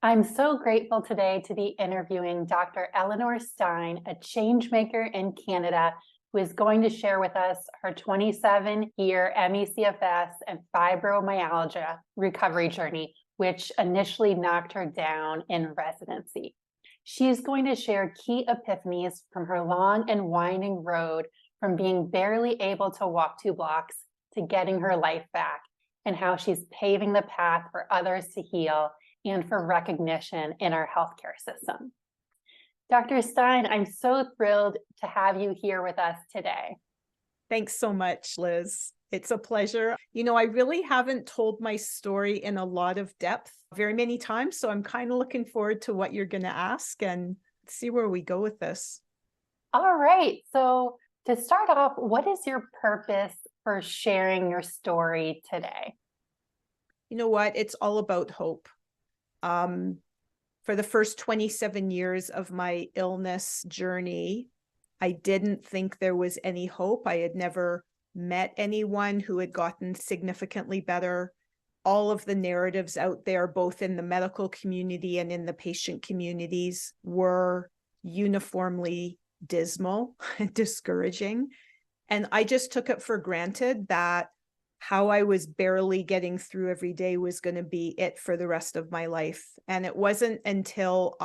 I'm so grateful today to be interviewing Dr. Eleanor Stein, a change maker in Canada, who is going to share with us her 27-year ME/CFS and fibromyalgia recovery journey, which initially knocked her down in residency. She's going to share key epiphanies from her long and winding road from being barely able to walk 2 blocks to getting her life back, and how she's paving the path for others to heal and for recognition in our healthcare system. Dr. Stein, I'm so thrilled to have you here with us today. Thanks so much, Liz. It's a pleasure. I really haven't told my story in a lot of depth very many times, so I'm kind of looking forward to what you're going to ask and see where we go with this. All right. So to start off, what is your purpose for sharing your story today? You know what? It's all about hope. For the first 27 years of my illness journey, I didn't think there was any hope. I had never met anyone who had gotten significantly better. All of the narratives out there, both in the medical community and in the patient communities, were uniformly dismal and discouraging. And I just took it for granted that how I was barely getting through every day was going to be it for the rest of my life. And it wasn't until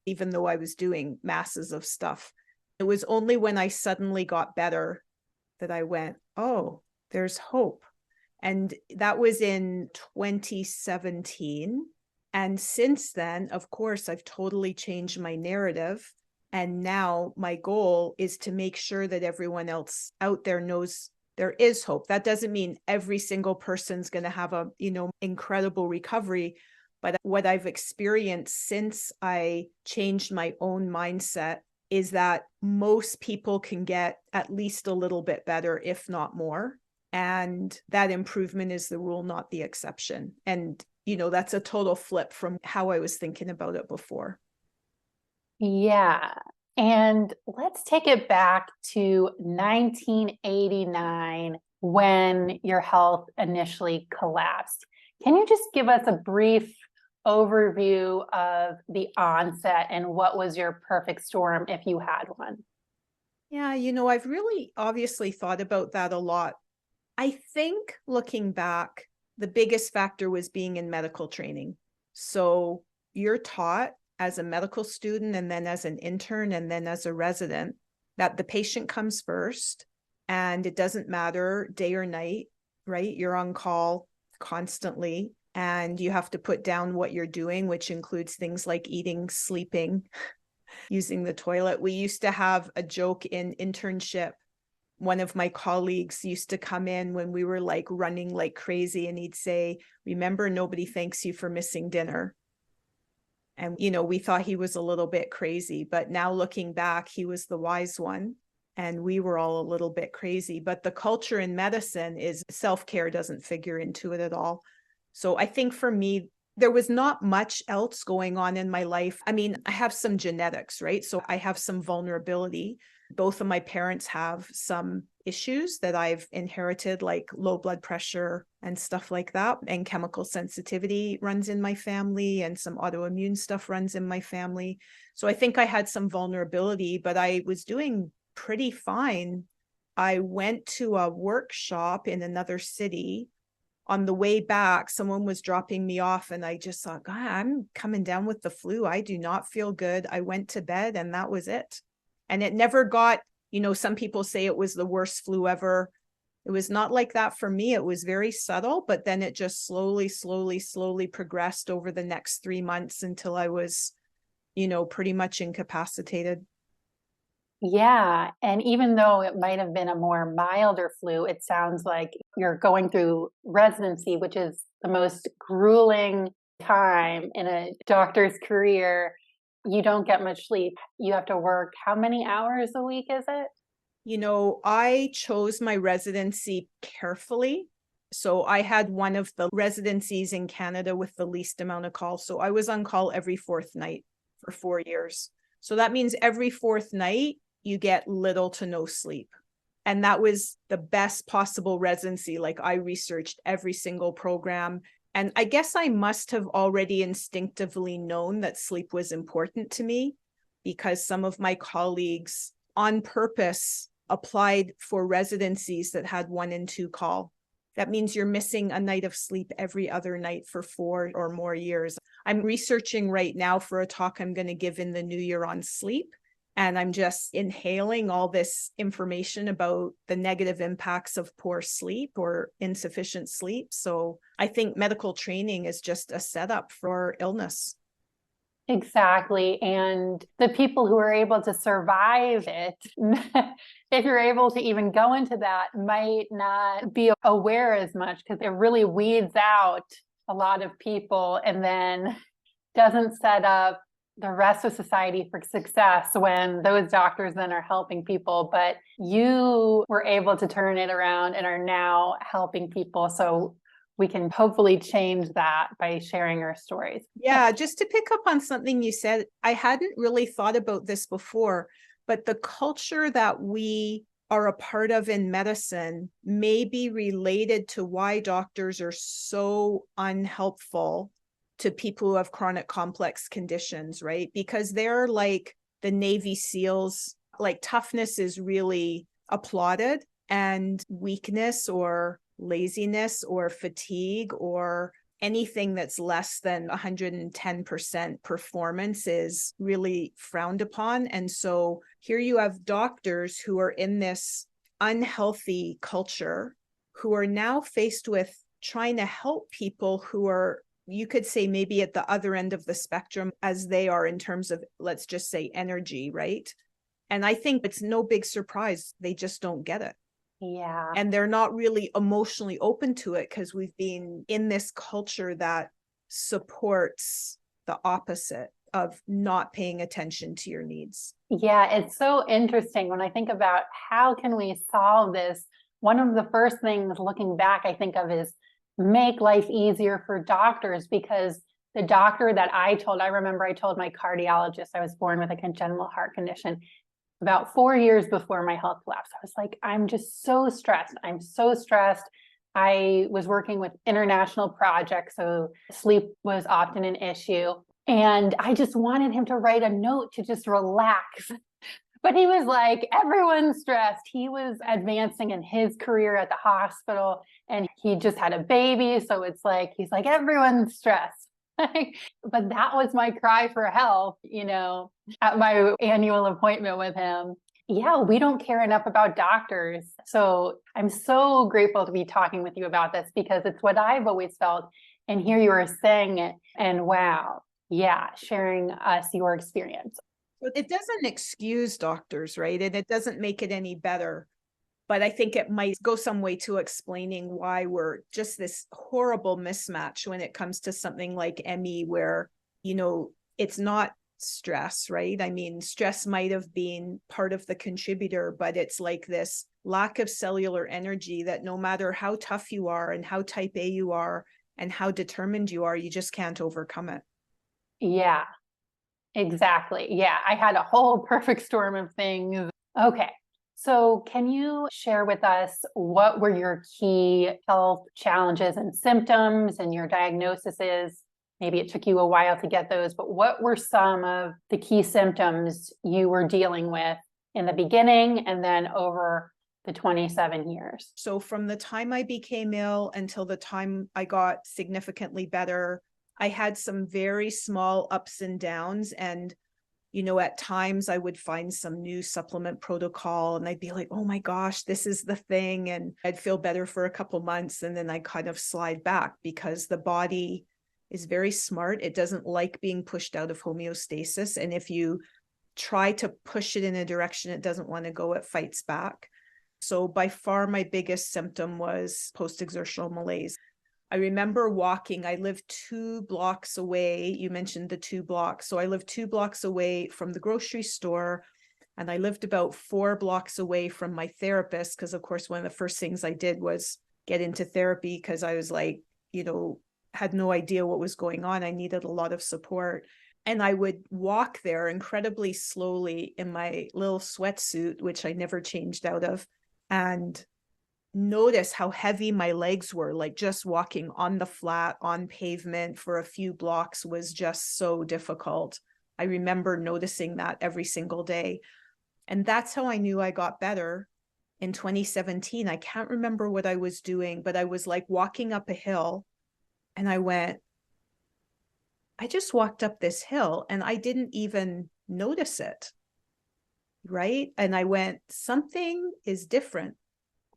even though I was doing masses of stuff, it was only when I suddenly got better that I went, oh, there's hope. And that was in 2017. And since then, of course, I've totally changed my narrative. And now my goal is to make sure that everyone else out there knows there is hope. That doesn't mean every single person's going to have a, incredible recovery. But what I've experienced since I changed my own mindset is that most people can get at least a little bit better, if not more. And that improvement is the rule, not the exception. And, that's a total flip from how I was thinking about it before. Yeah. And let's take it back to 1989 when your health initially collapsed. Can you just give us a brief overview of the onset and what was your perfect storm if you had one? Yeah, I've really obviously thought about that a lot. I think looking back, the biggest factor was being in medical training. So you're taught as a medical student and then as an intern and then as a resident that the patient comes first and it doesn't matter day or night, right? You're on call constantly and you have to put down what you're doing, which includes things like eating, sleeping, using the toilet. We used to have a joke in internship. One of my colleagues used to come in when we were like running like crazy and he'd say, remember, nobody thanks you for missing dinner. And, we thought he was a little bit crazy, but now looking back, he was the wise one and we were all a little bit crazy. But the culture in medicine is self-care doesn't figure into it at all. So I think for me, there was not much else going on in my life. I mean, I have some genetics, right? So I have some vulnerability. Both of my parents have some issues that I've inherited, like low blood pressure and stuff like that. And chemical sensitivity runs in my family and some autoimmune stuff runs in my family. So I think I had some vulnerability, but I was doing pretty fine. I went to a workshop in another city. On the way back, someone was dropping me off and I just thought, God, I'm coming down with the flu. I do not feel good. I went to bed and that was it. And it never got, some people say it was the worst flu ever. It was not like that for me. It was very subtle, but then it just slowly progressed over the next 3 months until I was, pretty much incapacitated. Yeah. And even though it might have been a more milder flu, it sounds like you're going through residency, which is the most grueling time in a doctor's career. You don't get much sleep. You have to work how many hours a week is it? I chose my residency carefully. So I had one of the residencies in Canada with the least amount of call. So I was on call every 4th night for 4 years. So that means every 4th night, you get little to no sleep. And that was the best possible residency. Like I researched every single program. And I guess I must have already instinctively known that sleep was important to me, because some of my colleagues on purpose applied for residencies that had 1 and 2 call. That means you're missing a night of sleep every other night for 4 or more years. I'm researching right now for a talk I'm going to give in the new year on sleep. And I'm just inhaling all this information about the negative impacts of poor sleep or insufficient sleep. So I think medical training is just a setup for illness. Exactly. And the people who are able to survive it, if you're able to even go into that, might not be aware as much because it really weeds out a lot of people and then doesn't set up the rest of society for success when those doctors then are helping people. But you were able to turn it around and are now helping people. So we can hopefully change that by sharing our stories. Yeah, just to pick up on something you said, I hadn't really thought about this before, but the culture that we are a part of in medicine may be related to why doctors are so unhelpful to people who have chronic complex conditions, right? Because they're like the Navy SEALs, like toughness is really applauded, and weakness or laziness or fatigue or anything that's less than 110% performance is really frowned upon. And so here you have doctors who are in this unhealthy culture who are now faced with trying to help people who are, you could say, maybe at the other end of the spectrum as they are in terms of, let's just say, energy, right? And I think it's no big surprise. They just don't get it. Yeah. And they're not really emotionally open to it because we've been in this culture that supports the opposite of not paying attention to your needs. Yeah, it's so interesting when I think about how can we solve this. One of the first things looking back I think of is make life easier for doctors, because the doctor that I remember I told my cardiologist I was born with a congenital heart condition about 4 years before my health collapse. I was like, I'm just so stressed. I'm so stressed. I was working with international projects, so sleep was often an issue. And I just wanted him to write a note to just relax. But he was like, everyone's stressed. He was advancing in his career at the hospital and he just had a baby. So it's like, he's like, everyone's stressed. But that was my cry for help, at my annual appointment with him. Yeah, we don't care enough about doctors. So I'm so grateful to be talking with you about this because it's what I've always felt. And here you are saying it. And wow, yeah, sharing us your experience. It doesn't excuse doctors, right? And it doesn't make it any better. But I think it might go some way to explaining why we're just this horrible mismatch when it comes to something like ME, where, it's not stress, right? I mean, stress might have been part of the contributor, but it's like this lack of cellular energy that no matter how tough you are and how type A you are and how determined you are, you just can't overcome it. Yeah, exactly. Yeah, I had a whole perfect storm of things. Okay. So can you share with us what were your key health challenges and symptoms and your diagnoses? Maybe it took you a while to get those, but what were some of the key symptoms you were dealing with in the beginning and then over the 27 years? So from the time I became ill until the time I got significantly better, I had some very small ups and downs. And at times I would find some new supplement protocol and I'd be like, oh my gosh, this is the thing. And I'd feel better for a couple months. And then I kind of slide back because the body is very smart. It doesn't like being pushed out of homeostasis. And if you try to push it in a direction it doesn't want to go, it fights back. So by far my biggest symptom was post-exertional malaise. I remember walking, I lived 2 blocks away. You mentioned the 2 blocks. So I lived 2 blocks away from the grocery store, and I lived about 4 blocks away from my therapist, because of course, one of the first things I did was get into therapy because I was like, had no idea what was going on. I needed a lot of support. And I would walk there incredibly slowly in my little sweatsuit, which I never changed out of. And notice how heavy my legs were. Like just walking on the flat, on pavement for a few blocks was just so difficult. I remember noticing that every single day. And that's how I knew I got better in 2017. I can't remember what I was doing, but I was like walking up a hill and I went, I just walked up this hill and I didn't even notice it. Right. And I went, something is different.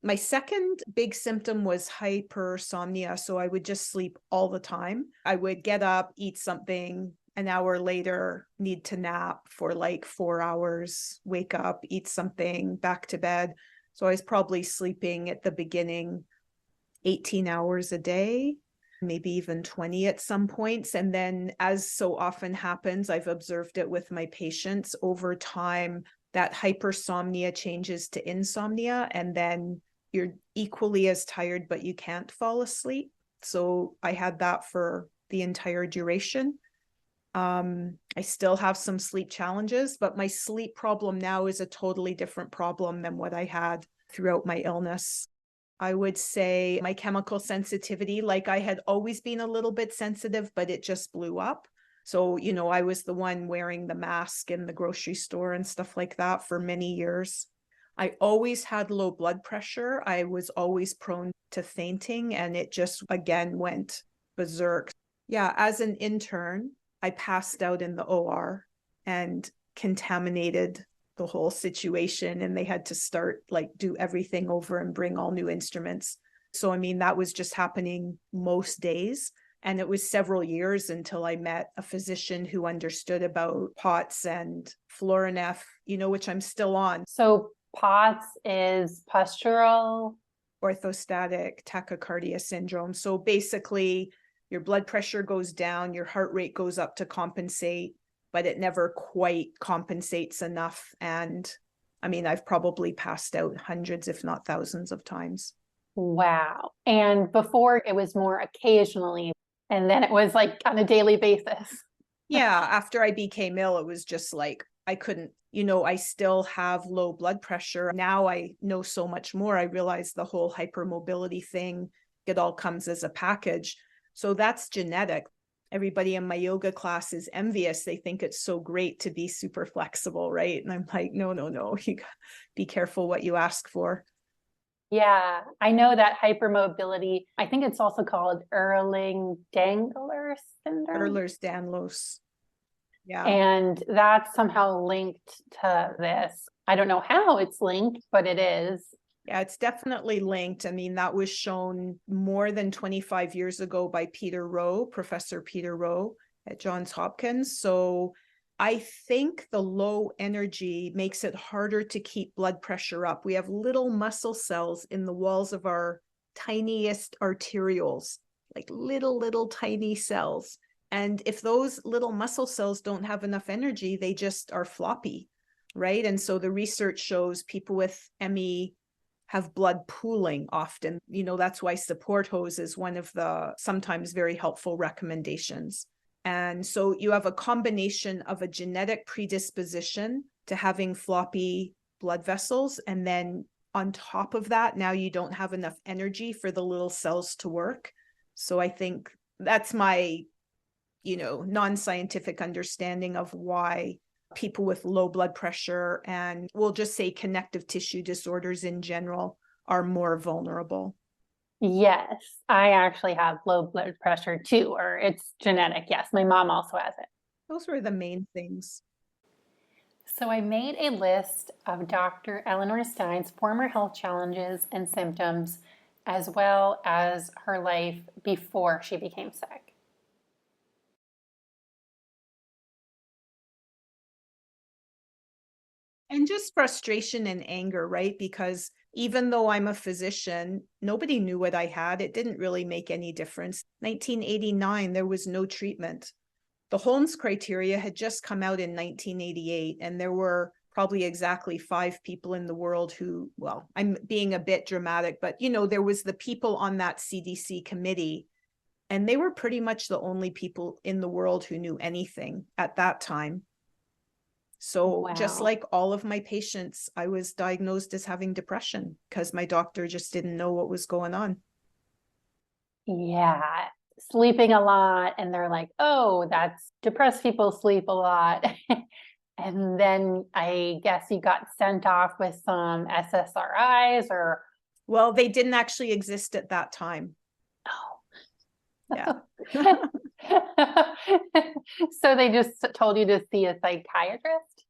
My second big symptom was hypersomnia. So I would just sleep all the time. I would get up, eat something, an hour later, need to nap for like 4 hours, wake up, eat something, back to bed. So I was probably sleeping at the beginning 18 hours a day, maybe even 20 at some points. And then, as so often happens, I've observed it with my patients over time, that hypersomnia changes to insomnia, and then you're equally as tired, but you can't fall asleep. So I had that for the entire duration. I still have some sleep challenges, but my sleep problem now is a totally different problem than what I had throughout my illness. I would say my chemical sensitivity, like I had always been a little bit sensitive, but it just blew up. So, I was the one wearing the mask in the grocery store and stuff like that for many years. I always had low blood pressure. I was always prone to fainting, and it just, again, went berserk. Yeah, as an intern, I passed out in the OR and contaminated the whole situation, and they had to start do everything over and bring all new instruments. So, that was just happening most days. And it was several years until I met a physician who understood about POTS and Florinef, which I'm still on. So POTS is postural orthostatic tachycardia syndrome. So basically, your blood pressure goes down, your heart rate goes up to compensate, but it never quite compensates enough. And I've probably passed out hundreds, if not thousands of times. Wow. And before it was more occasionally, and then it was like on a daily basis. Yeah. After I became ill, it was just like, I couldn't, I still have low blood pressure. Now I know so much more. I realize the whole hypermobility thing, it all comes as a package. So that's genetic. Everybody in my yoga class is envious. They think it's so great to be super flexible, right? And I'm like, no. You be careful what you ask for. Yeah, I know that hypermobility, I think it's also called Ehlers-Danlos syndrome. Ehlers-Danlos. Yeah. And that's somehow linked to this. I don't know how it's linked, but it is. Yeah, it's definitely linked. That was shown more than 25 years ago by Professor Peter Rowe at Johns Hopkins. So I think the low energy makes it harder to keep blood pressure up. We have little muscle cells in the walls of our tiniest arterioles, like little tiny cells. And if those little muscle cells don't have enough energy, they just are floppy, right? And so the research shows people with ME have blood pooling often. That's why support hose is one of the sometimes very helpful recommendations. And so you have a combination of a genetic predisposition to having floppy blood vessels. And then on top of that, now you don't have enough energy for the little cells to work. So I think that's my, non-scientific understanding of why people with low blood pressure and we'll just say connective tissue disorders in general are more vulnerable. Yes, I actually have low blood pressure too, or it's genetic. Yes, my mom also has it. Those were the main things. So I made a list of Dr. Eleanor Stein's former health challenges and symptoms, as well as her life before she became sick. And just frustration and anger, right? Because even though I'm a physician, nobody knew what I had. It didn't really make any difference. 1989, there was no treatment. The Holmes criteria had just come out in 1988, and there were probably exactly 5 people in the world who, well, I'm being a bit dramatic, but there was the people on that CDC committee, and they were pretty much the only people in the world who knew anything at that time. So just Wow. like all of my patients, I was diagnosed as having depression because my doctor just didn't know what was going on. Yeah. Sleeping a lot. And they're like, oh, that's depressed people sleep a lot. And then I guess you got sent off with some SSRIs or. Well, they didn't actually exist at that time. Yeah. So they just told you to see a psychiatrist?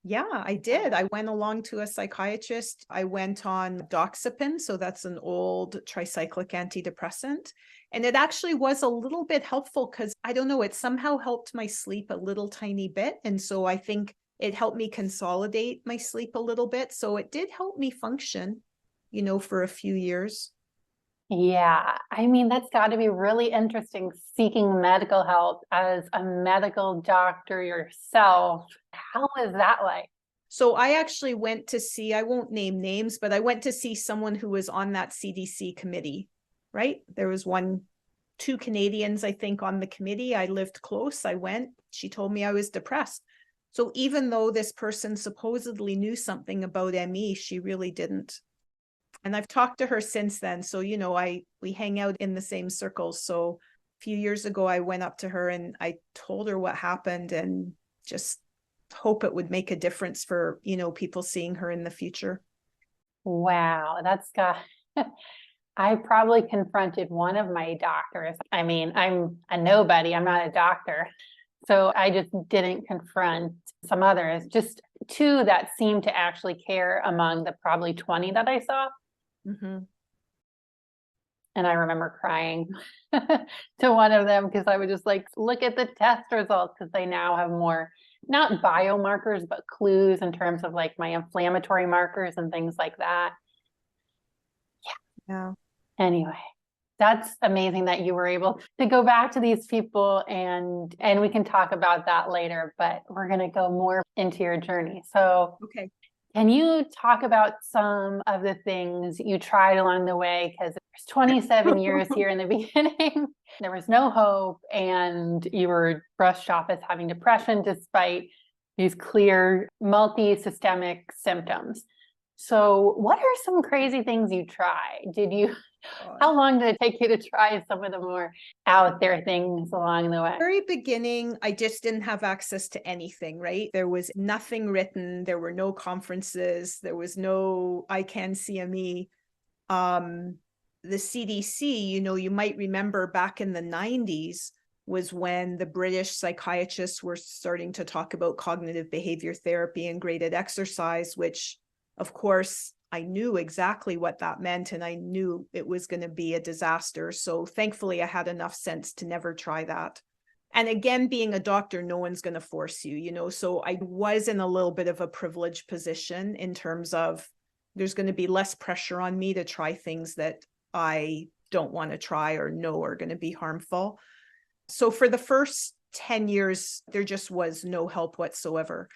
Yeah, I did. I went along to a psychiatrist. I went on doxepin. So that's an old tricyclic antidepressant. And it actually was a little bit helpful because I don't know, it somehow helped my sleep a little tiny bit. And so I think it helped me consolidate my sleep a little bit. So it did help me function, for a few years. Yeah, I mean, that's got to be really interesting seeking medical help as a medical doctor yourself. How is that like? So I actually went to see, I won't name names, but I went to see someone who was on that CDC committee, right? There was two Canadians, I think, on the committee. I lived close. I went, she told me I was depressed. So even though this person supposedly knew something about ME, she really didn't. And I've talked to her since then. So, we hang out in the same circles. So a few years ago, I went up to her and I told her what happened and just hope it would make a difference for, people seeing her in the future. Wow, that's got. I probably confronted one of my doctors. I mean, I'm a nobody, I'm not a doctor. So I just didn't confront some others, just two that seemed to actually care among the probably 20 that I saw. Mm-hmm. And I remember crying to one of them because I would just like, look at the test results because they now have more, not biomarkers, but clues in terms of like my inflammatory markers and things like that. Yeah. Anyway, that's amazing that you were able to go back to these people and we can talk about that later, but we're going to go more into your journey. So Okay. can you talk about some of the things you tried along the way? Because there's 27 years here in the beginning. There was no hope, and you were brushed off as having depression despite these clear multi-systemic symptoms. So what are some crazy things you tried? How long did it take you to try some of the more out there things along the way? Very beginning, I just didn't have access to anything, right? There was nothing written. There were no conferences. There was no ICANN CME. The CDC, you might remember back in the 90s was when the British psychiatrists were starting to talk about cognitive behavior therapy and graded exercise, which of course I knew exactly what that meant and I knew it was going to be a disaster. So thankfully I had enough sense to never try that. And again, being a doctor, no one's going to force you, so I was in a little bit of a privileged position in terms of there's going to be less pressure on me to try things that I don't want to try or know are going to be harmful. So for the first 10 years, there just was no help whatsoever.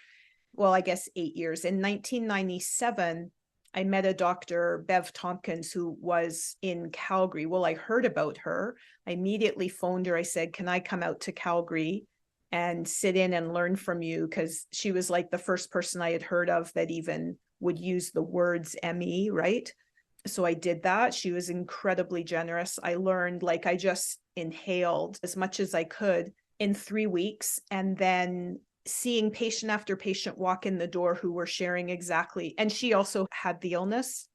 Well, I guess 8 years. In 1997, I met a doctor, Bev Tompkins, who was in Calgary. Well, I heard about her. I immediately phoned her. I said, can I come out to Calgary and sit in and learn from you? Because she was like the first person I had heard of that even would use the words ME, right? So I did that. She was incredibly generous. I learned, like, I just inhaled as much as I could in 3 weeks. And then seeing patient after patient walk in the door who were sharing exactly. And she also had the illness.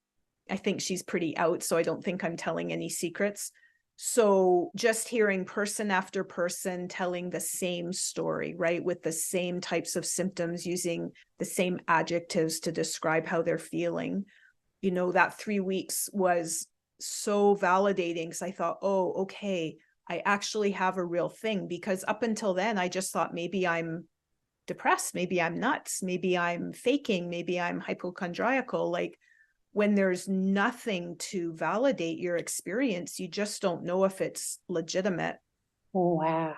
I think she's pretty out, so I don't think I'm telling any secrets. So just hearing person after person telling the same story, right? With the same types of symptoms, using the same adjectives to describe how they're feeling. That 3 weeks was so validating because I thought, oh, okay, I actually have a real thing. Because up until then, I just thought maybe I'm depressed, maybe I'm nuts, maybe I'm faking, maybe I'm hypochondriacal. Like when there's nothing to validate your experience, you just don't know if it's legitimate. Wow.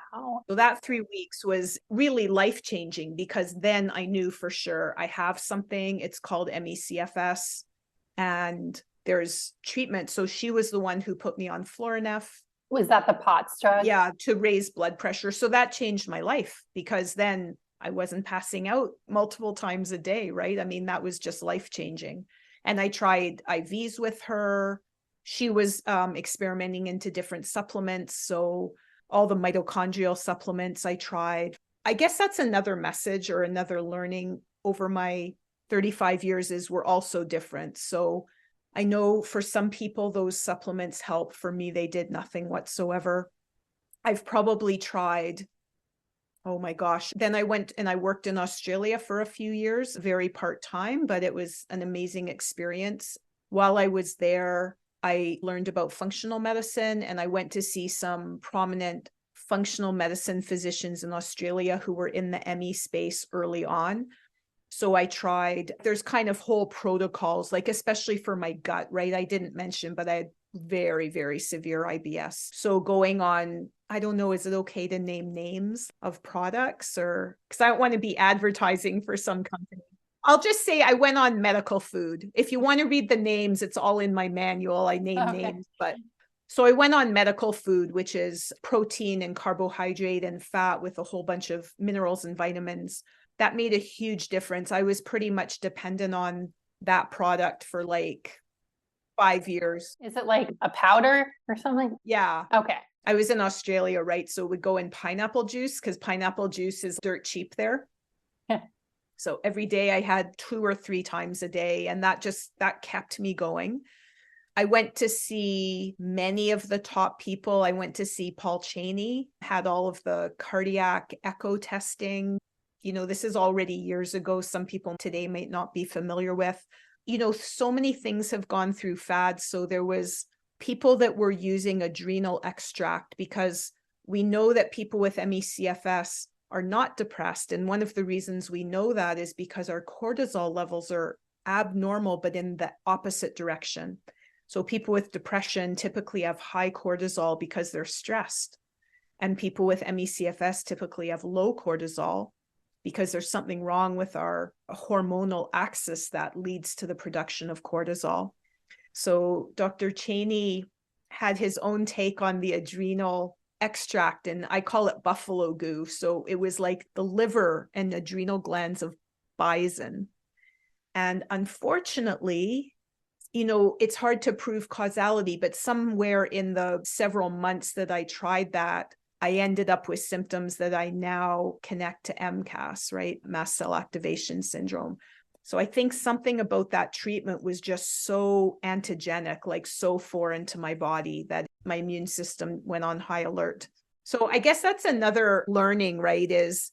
So that 3 weeks was really life-changing because then I knew for sure I have something. It's called ME/CFS and there's treatment. So she was the one who put me on Florinef. Was that the POTS drug? Yeah, to raise blood pressure. So that changed my life because then I wasn't passing out multiple times a day, right? I mean, that was just life-changing. And I tried IVs with her. She was experimenting into different supplements. So all the mitochondrial supplements I tried. I guess that's another message or another learning over my 35 years is we're all so different. So I know for some people, those supplements help. For me, they did nothing whatsoever. I've probably tried, oh my gosh. Then I went and I worked in Australia for a few years, very part-time, but it was an amazing experience. While I was there, I learned about functional medicine, and I went to see some prominent functional medicine physicians in Australia who were in the ME space early on. So I tried, there's kind of whole protocols, like especially for my gut, right? I didn't mention, but I had very, very severe IBS. So going on, I don't know, is it okay to name names of products, or because I don't want to be advertising for some company? I'll just say I went on medical food. If you want to read the names, it's all in my manual. I name names, but so I went on medical food, which is protein and carbohydrate and fat with a whole bunch of minerals and vitamins. That made a huge difference. I was pretty much dependent on that product for like 5 years. Is it like a powder or something? Yeah. Okay. I was in Australia, right? So it would go in pineapple juice because pineapple juice is dirt cheap there. Yeah. So every day I had 2 or 3 times a day, and that kept me going. I went to see many of the top people. I went to see Paul Cheney, had all of the cardiac echo testing. You know, this is already years ago. Some people today might not be familiar with. You know, so many things have gone through fads. So there was people that were using adrenal extract because we know that people with ME/CFS are not depressed. And one of the reasons we know that is because our cortisol levels are abnormal, but in the opposite direction. So people with depression typically have high cortisol because they're stressed. And people with ME/CFS typically have low cortisol because there's something wrong with our hormonal axis that leads to the production of cortisol. So Dr. Cheney had his own take on the adrenal extract, and I call it buffalo goo. So it was like the liver and adrenal glands of bison. And unfortunately, you know, it's hard to prove causality, but somewhere in the several months that I tried that, I ended up with symptoms that I now connect to MCAS, right? Mast cell activation syndrome. So I think something about that treatment was just so antigenic, like so foreign to my body, that my immune system went on high alert. So I guess that's another learning, right? Is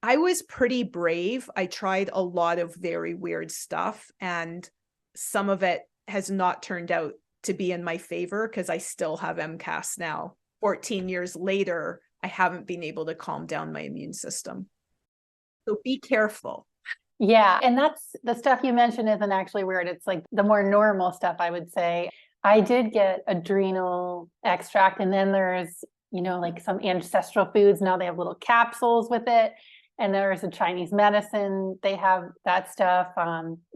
I was pretty brave. I tried a lot of very weird stuff, and some of it has not turned out to be in my favor because I still have MCAS now. 14 years later, I haven't been able to calm down my immune system. So be careful. Yeah. And that's the stuff you mentioned isn't actually weird. It's like the more normal stuff, I would say. I did get adrenal extract, and then there's, you know, like some ancestral foods. Now they have little capsules with it. And there's a Chinese medicine. They have that stuff.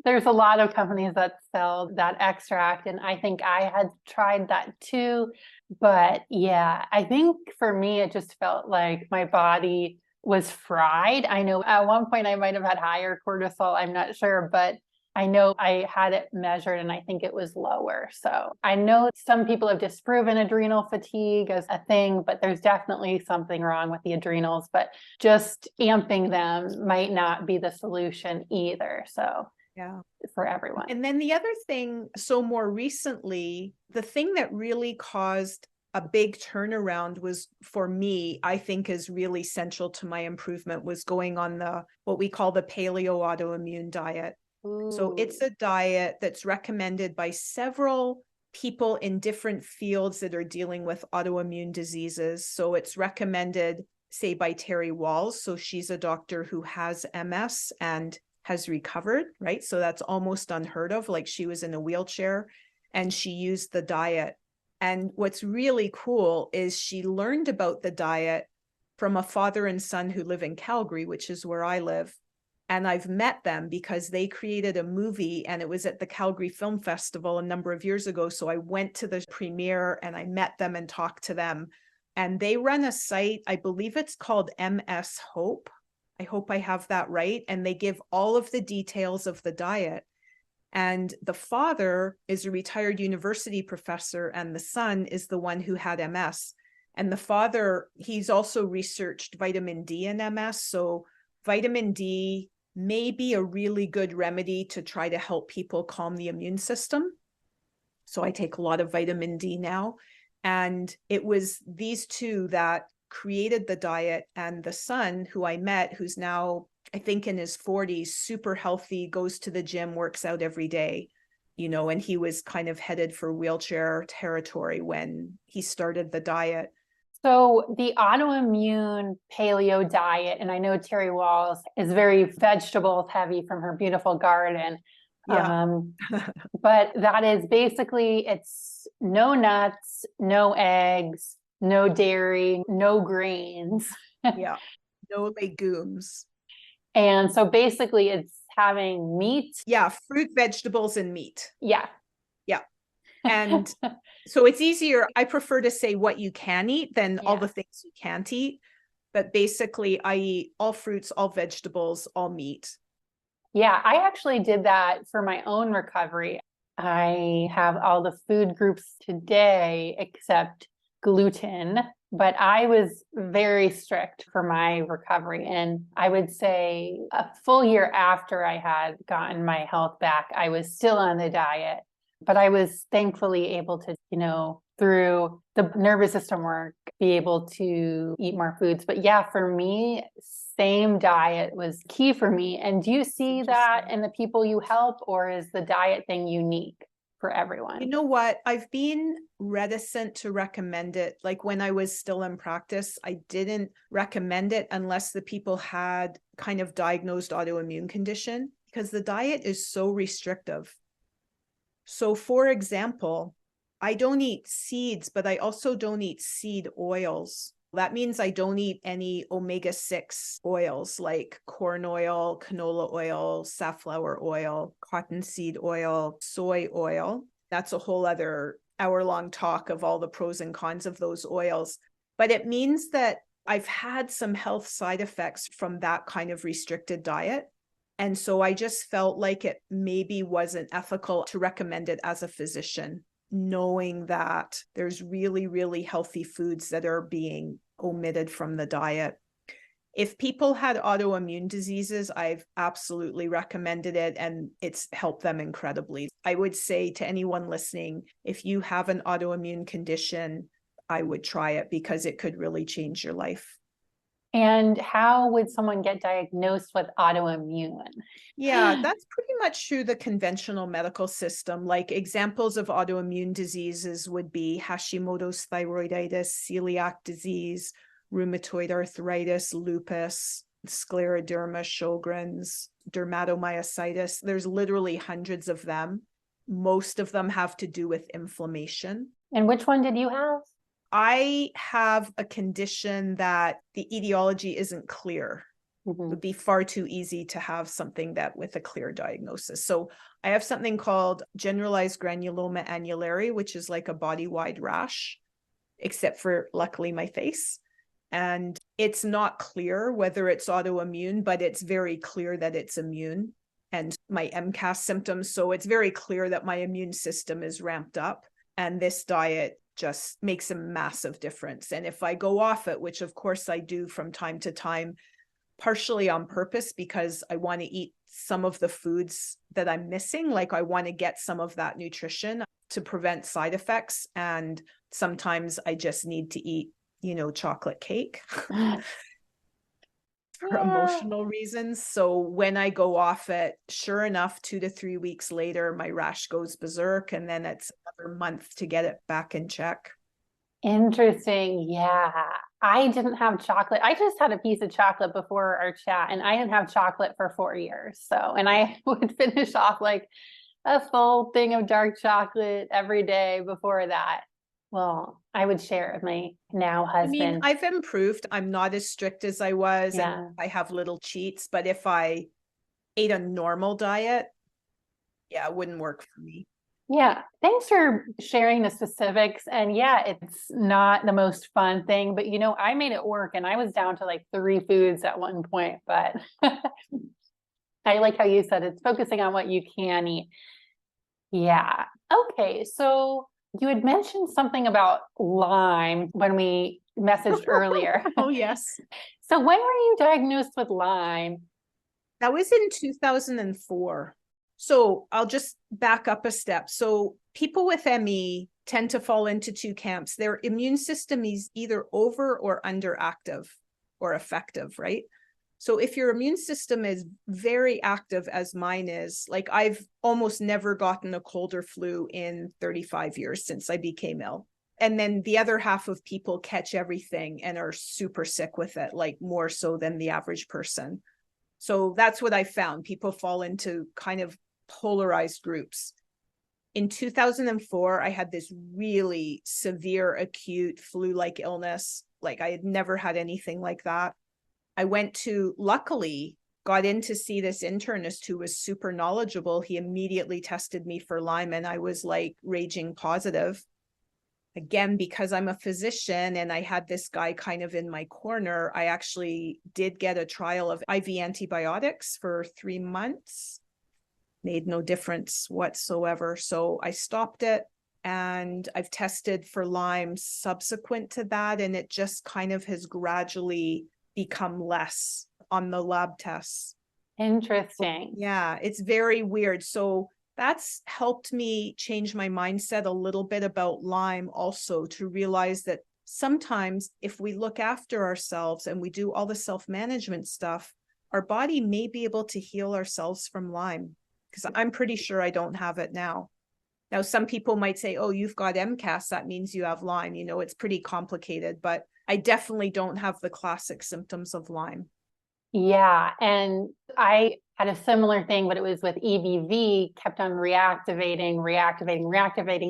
There's a lot of companies that sell that extract. And I think I had tried that too. But yeah, I think for me, it just felt like my body was fried. I know at one point I might have had higher cortisol. I'm not sure, but I know I had it measured and I think it was lower. So I know some people have disproven adrenal fatigue as a thing, but there's definitely something wrong with the adrenals, but just amping them might not be the solution either. So yeah, for everyone. And then the other thing, so more recently, the thing that really caused a big turnaround was, for me, I think is really central to my improvement, was going on the, what we call the paleo autoimmune diet. Ooh. So it's a diet that's recommended by several people in different fields that are dealing with autoimmune diseases. So it's recommended, say, by Terry Walls. So she's a doctor who has MS and has recovered, right? So that's almost unheard of. Like, she was in a wheelchair and she used the diet. And what's really cool is she learned about the diet from a father and son who live in Calgary, which is where I live. And I've met them because they created a movie, and it was at the Calgary Film Festival a number of years ago. So I went to the premiere and I met them and talked to them. And they run a site, I believe it's called MS Hope. I hope I have that right. And they give all of the details of the diet. And the father is a retired university professor, and the son is the one who had MS. And the father, he's also researched vitamin D in MS. So vitamin D may be a really good remedy to try to help people calm the immune system. So I take a lot of vitamin D now. And it was these two that created the diet. And the son who I met, who's now, I think in his 40s, super healthy, goes to the gym, works out every day, and he was kind of headed for wheelchair territory when he started the diet. So the autoimmune paleo diet, and I know Terry Walls is very vegetables heavy from her beautiful garden. Yeah. But that is basically, it's no nuts, no eggs, no dairy, no grains. Yeah. No legumes. And so basically it's having meat. Yeah. Fruit, vegetables, and meat. Yeah. Yeah. And so it's easier. I prefer to say what you can eat than all the things you can't eat. But basically, I eat all fruits, all vegetables, all meat. Yeah, I actually did that for my own recovery. I have all the food groups today except gluten, but I was very strict for my recovery. And I would say a full year after I had gotten my health back, I was still on the diet, but I was thankfully able to, through the nervous system work, be able to eat more foods. But yeah, for me, same diet was key for me. And do you see that in the people you help, or is the diet thing unique for everyone? You know what? I've been reticent to recommend it. Like when I was still in practice, I didn't recommend it unless the people had kind of diagnosed autoimmune condition, because the diet is so restrictive. So for example, I don't eat seeds, but I also don't eat seed oils. That means I don't eat any omega-6 oils like corn oil, canola oil, safflower oil, cottonseed oil, soy oil. That's a whole other hour-long talk of all the pros and cons of those oils. But it means that I've had some health side effects from that kind of restricted diet. And so I just felt like it maybe wasn't ethical to recommend it as a physician, knowing that there's really, really healthy foods that are being omitted from the diet. If people had autoimmune diseases, I've absolutely recommended it, and it's helped them incredibly. I would say to anyone listening, if you have an autoimmune condition, I would try it because it could really change your life. And how would someone get diagnosed with autoimmune? Yeah, that's pretty much through the conventional medical system. Like examples of autoimmune diseases would be Hashimoto's thyroiditis, celiac disease, rheumatoid arthritis, lupus, scleroderma, Sjogren's, dermatomyositis. There's literally hundreds of them. Most of them have to do with inflammation. And which one did you have? I have a condition that the etiology isn't clear. It would be far too easy to have something that with a clear diagnosis. So I have something called generalized granuloma annulare, which is like a body-wide rash, except for luckily my face. And it's not clear whether it's autoimmune, but it's very clear that it's immune, and my MCAS symptoms. So it's very clear that my immune system is ramped up, and this diet just makes a massive difference. And if I go off it, which of course I do from time to time, partially on purpose, because I want to eat some of the foods that I'm missing, like I want to get some of that nutrition to prevent side effects. And sometimes I just need to eat, chocolate cake for emotional reasons. So when I go off it, sure enough, 2 to 3 weeks later, my rash goes berserk, and then it's another month to get it back in check. Interesting. Yeah. I didn't have chocolate. I just had a piece of chocolate before our chat, and I didn't have chocolate for 4 years. So, and I would finish off like a full thing of dark chocolate every day before that. Well, I would share it with my now husband. I mean, I've improved. I'm not as strict as I was. Yeah. And I have little cheats, but if I ate a normal diet, yeah, it wouldn't work for me. Yeah, thanks for sharing the specifics. And yeah, it's not the most fun thing, but I made it work and I was down to like 3 foods at one point, but I like how you said it's focusing on what you can eat. Yeah. Okay. So you had mentioned something about Lyme when we messaged earlier. Oh, yes. So when were you diagnosed with Lyme? That was in 2004. So I'll just back up a step. So people with ME tend to fall into two camps. Their immune system is either over or underactive or effective, right? So if your immune system is very active, as mine is, like I've almost never gotten a cold or flu in 35 years since I became ill. And then the other half of people catch everything and are super sick with it, like more so than the average person. So that's what I found. People fall into kind of polarized groups. In 2004, I had this really severe acute flu-like illness. Like I had never had anything like that. I luckily got in to see this internist who was super knowledgeable. He immediately tested me for Lyme and I was like raging positive. Again, because I'm a physician and I had this guy kind of in my corner, I actually did get a trial of IV antibiotics for 3 months. Made no difference whatsoever. So I stopped it and I've tested for Lyme subsequent to that. And it just kind of has gradually become less on the lab tests. Interesting. Yeah, it's very weird. So that's helped me change my mindset a little bit about Lyme also, to realize that sometimes if we look after ourselves and we do all the self-management stuff, our body may be able to heal ourselves from Lyme, because I'm pretty sure I don't have it now. Now, some people might say, oh, you've got MCAS, that means you have Lyme. It's pretty complicated, but I definitely don't have the classic symptoms of Lyme. Yeah. And I had a similar thing, but it was with EBV, kept on reactivating,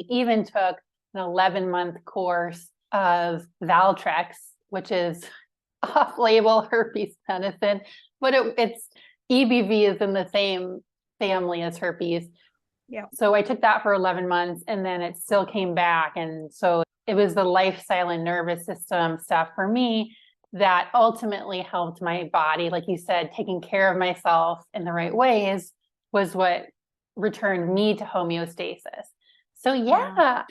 even took an 11-month course of Valtrex, which is off-label herpes medicine, but it's EBV is in the same family as herpes. Yeah. So I took that for 11 months and then it still came back. And so it was the lifestyle and nervous system stuff for me that ultimately helped my body. Like you said, taking care of myself in the right ways was what returned me to homeostasis. So yeah.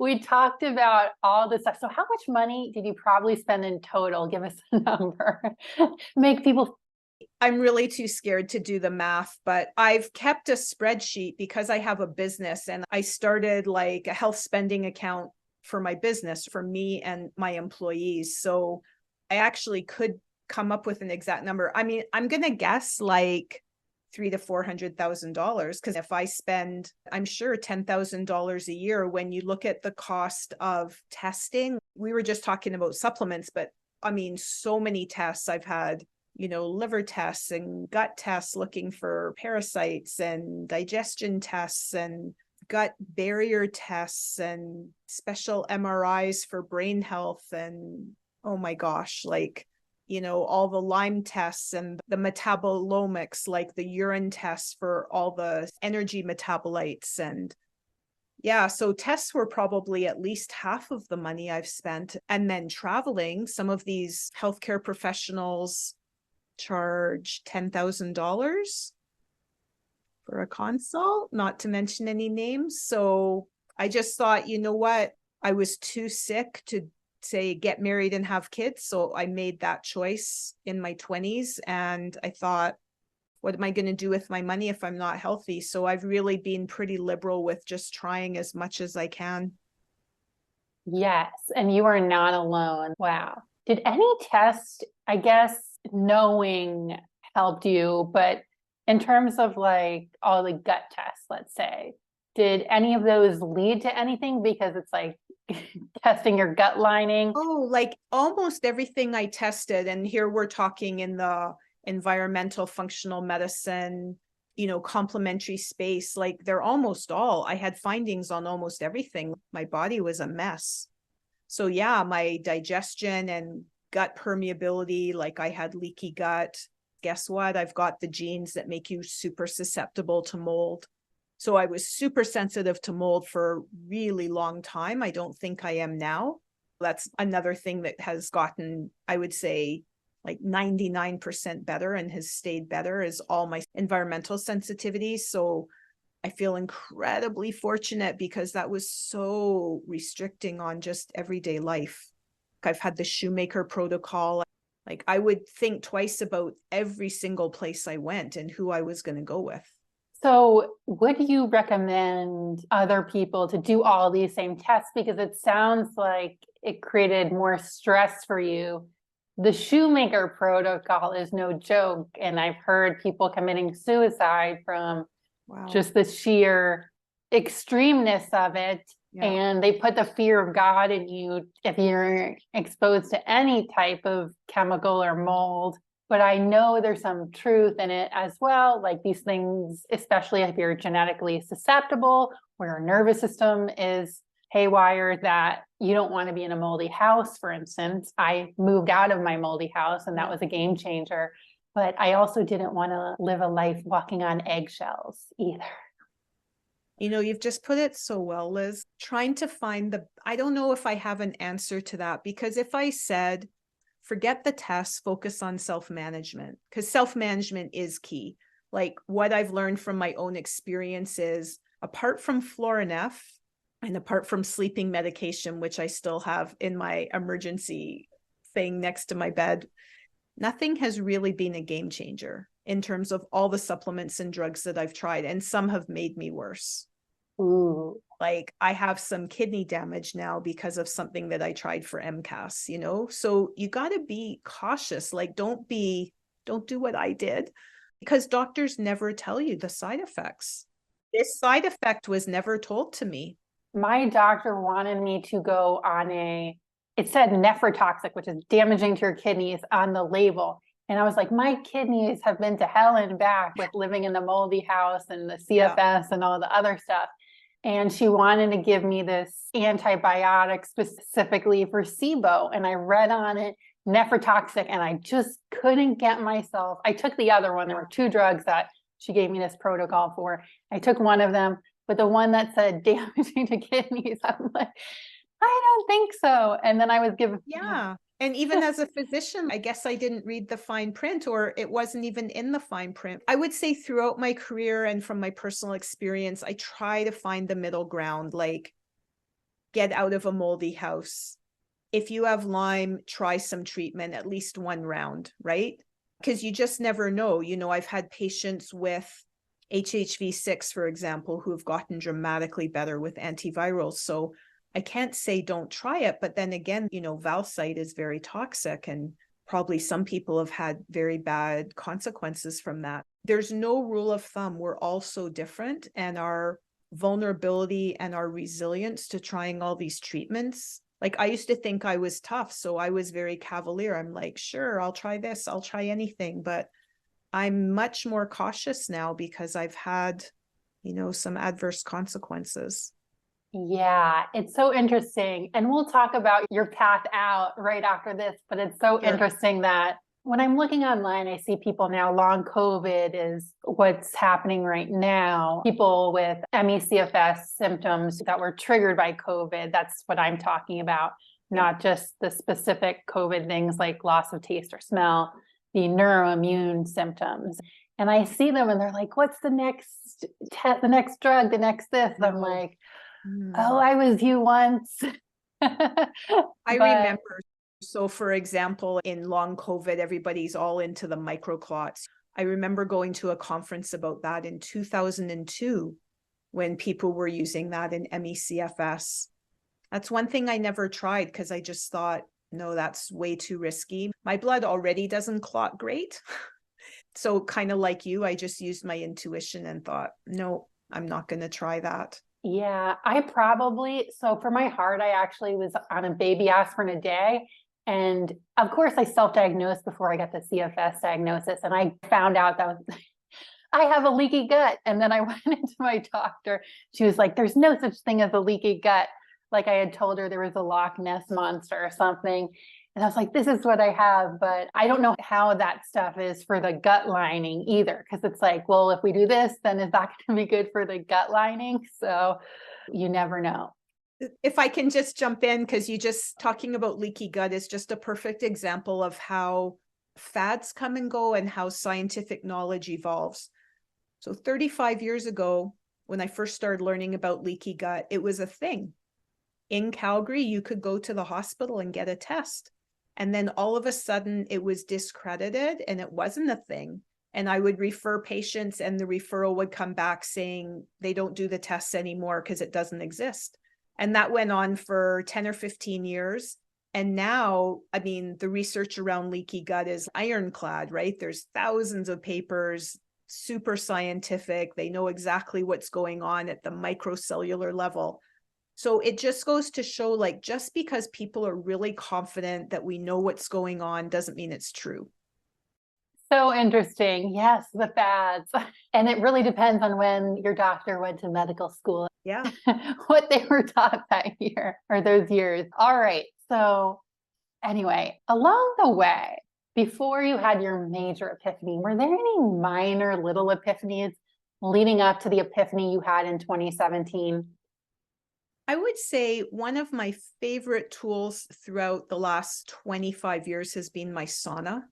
We talked about all this stuff. So how much money did you probably spend in total? Give us a number. Make people. I'm really too scared to do the math, but I've kept a spreadsheet because I have a business and I started like a health spending account for my business, for me and my employees. So I actually could come up with an exact number. I mean, I'm going to guess like $300,000 to $400,000, because if I spend, I'm sure $10,000 a year, when you look at the cost of testing, we were just talking about supplements, but I mean, so many tests I've had, liver tests and gut tests looking for parasites and digestion tests and gut barrier tests and special MRIs for brain health. And oh my gosh, like, all the Lyme tests and the metabolomics, like the urine tests for all the energy metabolites. And yeah, so tests were probably at least half of the money I've spent. And then traveling, some of these healthcare professionals charge $10,000 for a consult, not to mention any names. So I just thought, you know what? I was too sick to say get married and have kids. So I made that choice in my 20s. And I thought, what am I going to do with my money if I'm not healthy? So I've really been pretty liberal with just trying as much as I can. Yes. And you are not alone. Wow. Did any test, I guess, knowing helped you, but in terms of like all the gut tests, let's say, did any of those lead to anything? Because it's like testing your gut lining. Oh, like almost everything I tested. And here we're talking in the environmental functional medicine, complementary space, like they're almost all, I had findings on almost everything. My body was a mess. So yeah, my digestion and gut permeability, like I had leaky gut. Guess what? I've got the genes that make you super susceptible to mold. So I was super sensitive to mold for a really long time. I don't think I am now. That's another thing that has gotten, I would say, like 99% better and has stayed better, is all my environmental sensitivities. So I feel incredibly fortunate because that was so restricting on just everyday life. I've had the shoemaker protocol. Like I would think twice about every single place I went and who I was going to go with. So would you recommend other people to do all these same tests? Because it sounds like it created more stress for you. The shoemaker protocol is no joke. And I've heard people committing suicide from just the sheer extremeness of it. Yeah. And they put the fear of God in you if you're exposed to any type of chemical or mold. But I know there's some truth in it as well. Like these things, especially if you're genetically susceptible, where your nervous system is haywire, that you don't want to be in a moldy house, for instance. I moved out of my moldy house and that was a game changer. But I also didn't want to live a life walking on eggshells either. You know, you've just put it so well, Liz. Trying to find I don't know if I have an answer to that, because if I said, forget the tests, focus on self-management, because self-management is key. Like what I've learned from my own experience is, apart from Florinef and apart from sleeping medication, which I still have in my emergency thing next to my bed, nothing has really been a game changer in terms of all the supplements and drugs that I've tried, and some have made me worse. Ooh. Like I have some kidney damage now because of something that I tried for MCAS, you know? So you got to be cautious. Like don't do what I did, because doctors never tell you the side effects. This side effect was never told to me. My doctor wanted me to go on it said nephrotoxic, which is damaging to your kidneys on the label. And I was like, my kidneys have been to hell and back with living in the moldy house and the CFS and all the other stuff. And she wanted to give me this antibiotic specifically for SIBO. And I read on it, nephrotoxic, and I just couldn't get myself. I took the other one. There were 2 drugs that she gave me this protocol for. I took one of them, but the one that said damaging to kidneys, I'm like, I don't think so. And then I was given. Yeah. And even as a physician, I guess I didn't read the fine print, or it wasn't even in the fine print. I would say throughout my career and from my personal experience, I try to find the middle ground, like get out of a moldy house. If you have Lyme, try some treatment, at least 1 round, right? Because you just never know. You know, I've had patients with HHV6, for example, who have gotten dramatically better with antivirals. So I can't say don't try it, but then again, you know, Valsite is very toxic, and probably some people have had very bad consequences from that. There's no rule of thumb. We're all so different, and our vulnerability and our resilience to trying all these treatments. Like I used to think I was tough, so I was very cavalier. I'm like, sure, I'll try this, I'll try anything, but I'm much more cautious now because I've had, you know, some adverse consequences. Yeah, it's so interesting. And we'll talk about your path out right after this, but it's so interesting that when I'm looking online, I see people now, long COVID is what's happening right now. People with ME/CFS symptoms that were triggered by COVID. That's what I'm talking about, not just the specific COVID things like loss of taste or smell, the neuroimmune symptoms. And I see them and they're like, what's the next the next drug, the next this? And I'm like, oh, I was you once. I remember. So for example, in long COVID, everybody's all into the micro-clots. I remember going to a conference about that in 2002 when people were using that in ME/CFS. That's one thing I never tried because I just thought, no, that's way too risky. My blood already doesn't clot great. So kind of like you, I just used my intuition and thought, no, I'm not going to try that. Yeah, so for my heart, I actually was on a baby aspirin a day. And of course, I self-diagnosed before I got the CFS diagnosis. And I found out that I have a leaky gut. And then I went into my doctor. She was like, there's no such thing as a leaky gut. Like I had told her there was a Loch Ness monster or something. And I was like, this is what I have, but I don't know how that stuff is for the gut lining either. Cause it's like, well, if we do this, then is that going to be good for the gut lining? So you never know. If I can just jump in, because you just talking about leaky gut is just a perfect example of how fads come and go and how scientific knowledge evolves. So 35 years ago, when I first started learning about leaky gut, it was a thing. In Calgary, you could go to the hospital and get a test. And then all of a sudden it was discredited and it wasn't a thing. And I would refer patients and the referral would come back saying they don't do the tests anymore because it doesn't exist. And that went on for 10 or 15 years. And now, I mean, the research around leaky gut is ironclad, right? There's thousands of papers, super scientific. They know exactly what's going on at the microcellular level. So it just goes to show, like, just because people are really confident that we know what's going on doesn't mean it's true. So interesting. Yes, the fads. And it really depends on when your doctor went to medical school. Yeah. What they were taught that year or those years. All right. So anyway, along the way, before you had your major epiphany, were there any minor little epiphanies leading up to the epiphany you had in 2017? I would say one of my favorite tools throughout the last 25 years has been my sauna.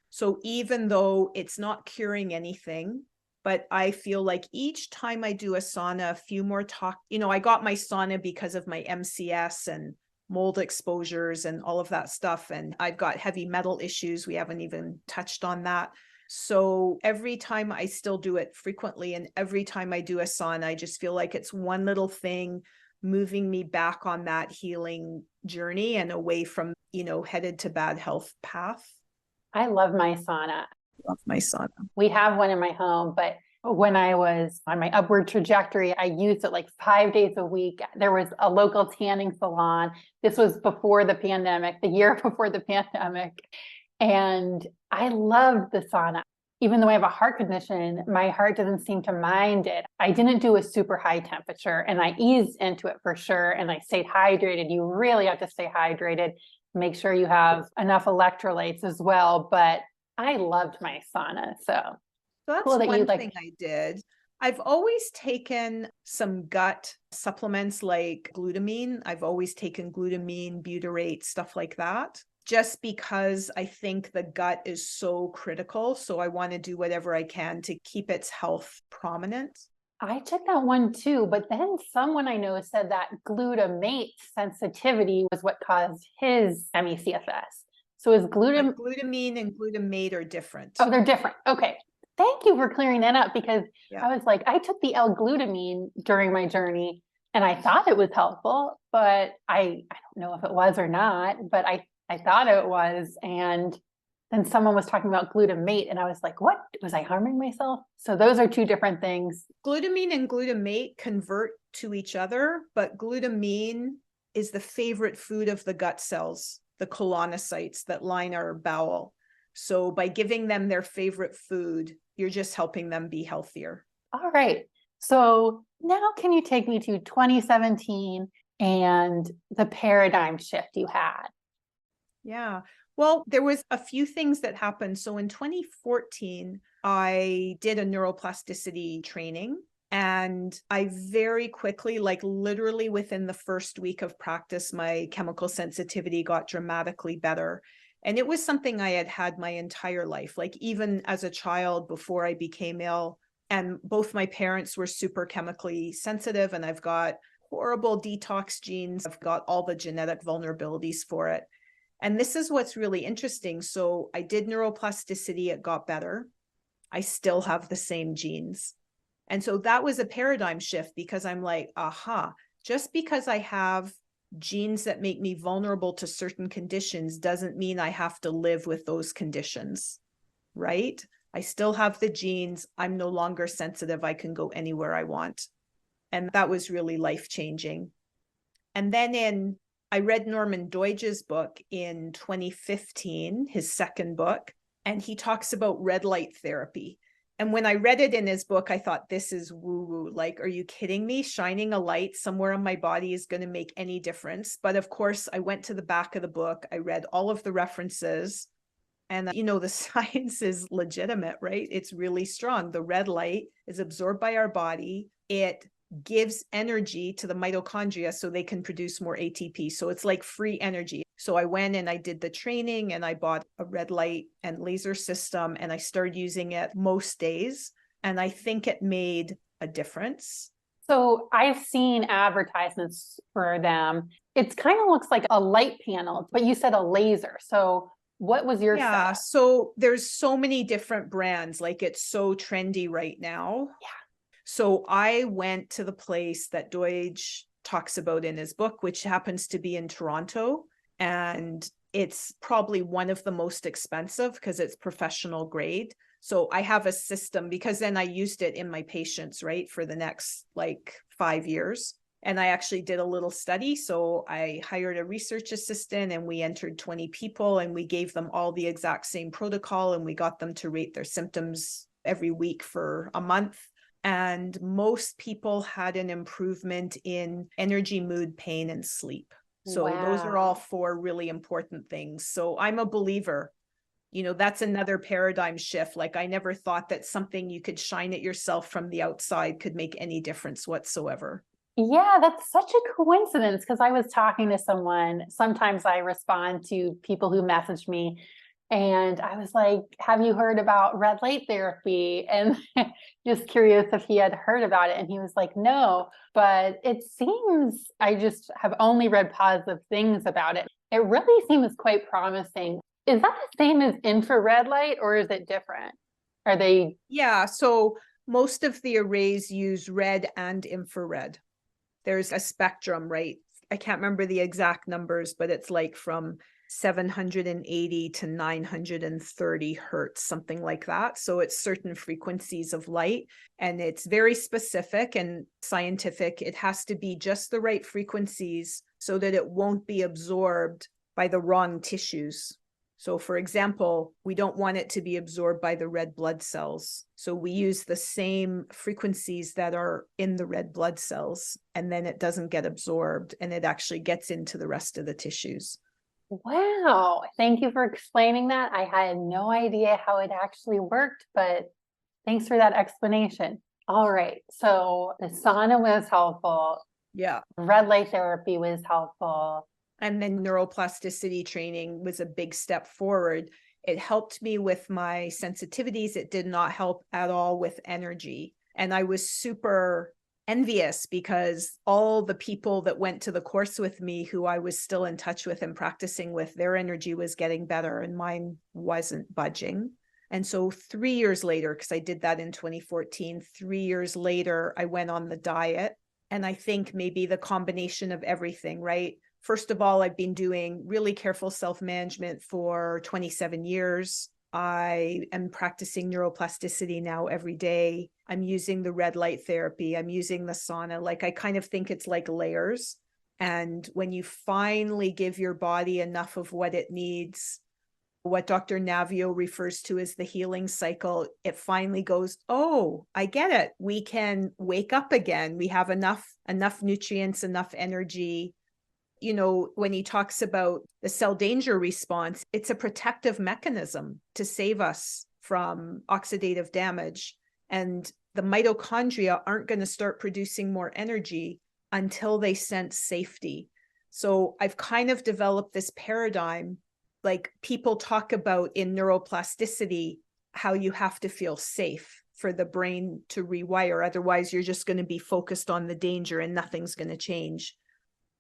So even though it's not curing anything, but I feel like each time I do a sauna, a few more I got my sauna because of my MCAS and mold exposures and all of that stuff. And I've got heavy metal issues. We haven't even touched on that. So every time I still do it frequently, and every time I do a sauna, I just feel like it's one little thing moving me back on that healing journey and away from, headed to bad health path. I love my sauna. Love my sauna. We have one in my home, but when I was on my upward trajectory, I used it like 5 days a week. There was a local tanning salon. This was before the pandemic, the year before the pandemic. And I loved the sauna. Even though I have a heart condition, my heart doesn't seem to mind it. I didn't do a super high temperature and I eased into it for sure. And I stayed hydrated. You really have to stay hydrated. Make sure you have enough electrolytes as well. But I loved my sauna. So that's cool that one you thing I did. I've always taken some gut supplements like glutamine. I've always taken glutamine, butyrate, stuff like that, just because I think the gut is so critical. So I want to do whatever I can to keep its health prominent. I took that one too, but then someone I know said that glutamate sensitivity was what caused his ME/CFS. So is glutamine and glutamate are different. Oh, they're different. Okay. Thank you for clearing that up because I was like, I took the L-glutamine during my journey and I thought it was helpful, but I don't know if it was or not, but I thought it was. And then someone was talking about glutamate and I was like, what? Was I harming myself? So those are two different things. Glutamine and glutamate convert to each other, but glutamine is the favorite food of the gut cells, the colonocytes that line our bowel. So by giving them their favorite food, you're just helping them be healthier. All right. So now can you take me to 2017 and the paradigm shift you had? Yeah. Well, there was a few things that happened. So in 2014, I did a neuroplasticity training and I very quickly, like literally within the first week of practice, my chemical sensitivity got dramatically better. And it was something I had had my entire life, like even as a child before I became ill. And both my parents were super chemically sensitive and I've got horrible detox genes. I've got all the genetic vulnerabilities for it. And this is what's really interesting. So I did neuroplasticity, it got better. I still have the same genes. And so that was a paradigm shift because I'm like, aha, just because I have genes that make me vulnerable to certain conditions doesn't mean I have to live with those conditions, right? I still have the genes. I'm no longer sensitive. I can go anywhere I want. And that was really life-changing. And then I read Norman Doidge's book in 2015, his second book, and he talks about red light therapy. And when I read it in his book, I thought, this is woo-woo. Like, are you kidding me? Shining a light somewhere on my body is going to make any difference. But of course, I went to the back of the book. I read all of the references. And, the science is legitimate, right? It's really strong. The red light is absorbed by our body. It gives energy to the mitochondria so they can produce more ATP. So it's like free energy. So I went and I did the training and I bought a red light and laser system and I started using it most days. And I think it made a difference. So I've seen advertisements for them. It kind of looks like a light panel, but you said a laser. So what was your setup? So there's so many different brands. Like, it's so trendy right now. Yeah. So I went to the place that Doidge talks about in his book, which happens to be in Toronto. And it's probably one of the most expensive because it's professional grade. So I have a system, because then I used it in my patients, right, for the next 5 years. And I actually did a little study. So I hired a research assistant and we entered 20 people and we gave them all the exact same protocol and we got them to rate their symptoms every week for a month. And most people had an improvement in energy, mood, pain, and sleep. So those are all 4 really important things. So I'm a believer. That's another paradigm shift. Like, I never thought that something you could shine at yourself from the outside could make any difference whatsoever. Yeah, that's such a coincidence because I was talking to someone. Sometimes I respond to people who message me and I was like, have you heard about red light therapy? And just curious if he had heard about it. And he was like, no, but it seems, I just have only read positive things about it. It really seems quite promising. Is that the same as infrared light or is it different? Are they? Yeah, so most of the arrays use red and infrared. There's a spectrum, right? I can't remember the exact numbers, but it's like from 780 to 930 hertz, something like that. So it's certain frequencies of light, and it's very specific and scientific. It has to be just the right frequencies so that it won't be absorbed by the wrong tissues. So for example, we don't want it to be absorbed by the red blood cells. So we use the same frequencies that are in the red blood cells, and then it doesn't get absorbed and it actually gets into the rest of the tissues. Wow. Thank you for explaining that. I had no idea how it actually worked, but thanks for that explanation. All right. So the sauna was helpful. Yeah. Red light therapy was helpful. And then neuroplasticity training was a big step forward. It helped me with my sensitivities. It did not help at all with energy. And I was super envious because all the people that went to the course with me, who I was still in touch with and practicing with, their energy was getting better and mine wasn't budging. And so 3 years later, because I did that in 2014, 3 years later, I went on the diet. And I think maybe the combination of everything, right? First of all, I've been doing really careful self-management for 27 years. I am practicing neuroplasticity now every day. I'm using the red light therapy. I'm using the sauna. Like, I kind of think it's like layers. And when you finally give your body enough of what it needs, what Dr. Naviaux refers to as the healing cycle, it finally goes, oh, I get it. We can wake up again. We have enough nutrients, enough energy. When he talks about the cell danger response, it's a protective mechanism to save us from oxidative damage. And the mitochondria aren't going to start producing more energy until they sense safety. So I've kind of developed this paradigm, like people talk about in neuroplasticity, how you have to feel safe for the brain to rewire. Otherwise, you're just going to be focused on the danger and nothing's going to change.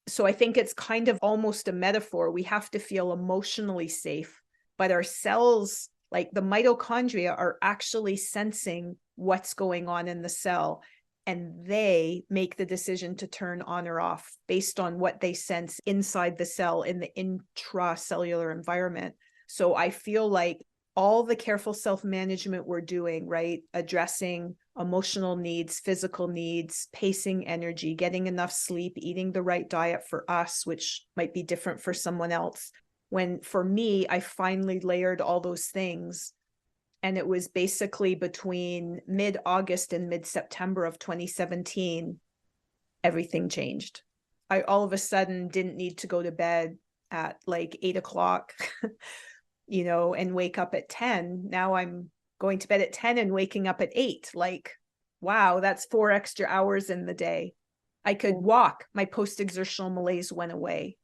So I think it's kind of almost a metaphor. We have to feel emotionally safe, but our cells, like the mitochondria, are actually sensing what's going on in the cell, and they make the decision to turn on or off based on what they sense inside the cell in the intracellular environment. So I feel like all the careful self-management we're doing, right? Addressing emotional needs, physical needs, pacing energy, getting enough sleep, eating the right diet for us, which might be different for someone else. When for me, I finally layered all those things, And it was basically between mid-August and mid-September of 2017, everything changed. I all of a sudden didn't need to go to bed at like 8 o'clock, and wake up at 10. Now I'm going to bed at 10 and waking up at 8. Like, wow, that's 4 extra hours in the day. I could walk. My post-exertional malaise went away.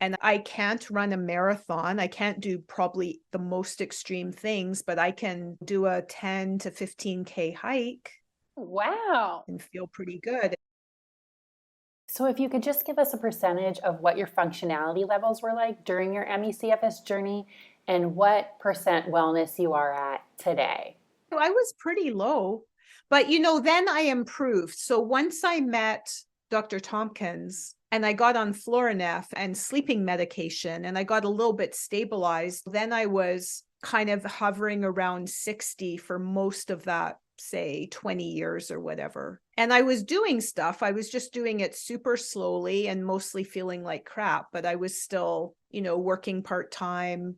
And I can't run a marathon. I can't do probably the most extreme things, but I can do a 10 to 15K hike. Wow. And feel pretty good. So if you could just give us a percentage of what your functionality levels were like during your ME/CFS journey and what percent wellness you are at today. I was pretty low, but then I improved. So once I met Dr. Tompkins and I got on Florinef and sleeping medication and I got a little bit stabilized, then I was kind of hovering around 60 for most of that, say 20 years or whatever. And I was doing stuff. I was just doing it super slowly and mostly feeling like crap, but I was still, working part-time,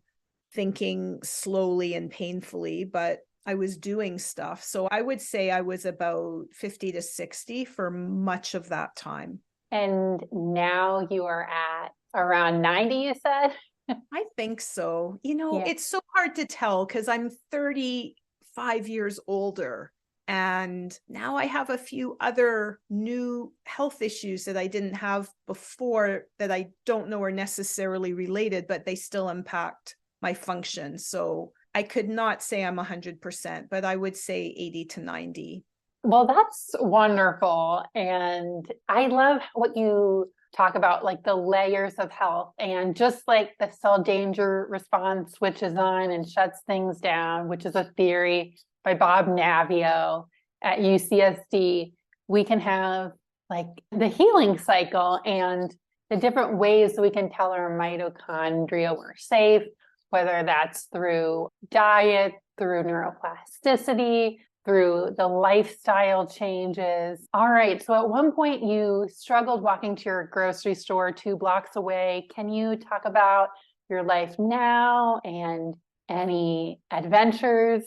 thinking slowly and painfully, but I was doing stuff. So I would say I was about 50 to 60 for much of that time. And now you are at around 90, you said? I think so. Yeah. It's so hard to tell because I'm 35 years older. And now I have a few other new health issues that I didn't have before that I don't know are necessarily related, but they still impact my function. So I could not say I'm 100%, but I would say 80 to 90. Well, that's wonderful. And I love what you talk about, like the layers of health, and just like the cell danger response switches on and shuts things down, which is a theory by Bob Naviaux at UCSD. We can have like the healing cycle and the different ways that we can tell our mitochondria we're safe, whether that's through diet, through neuroplasticity, through the lifestyle changes. All right, so at one point you struggled walking to your grocery store 2 blocks away. Can you talk about your life now and any adventures?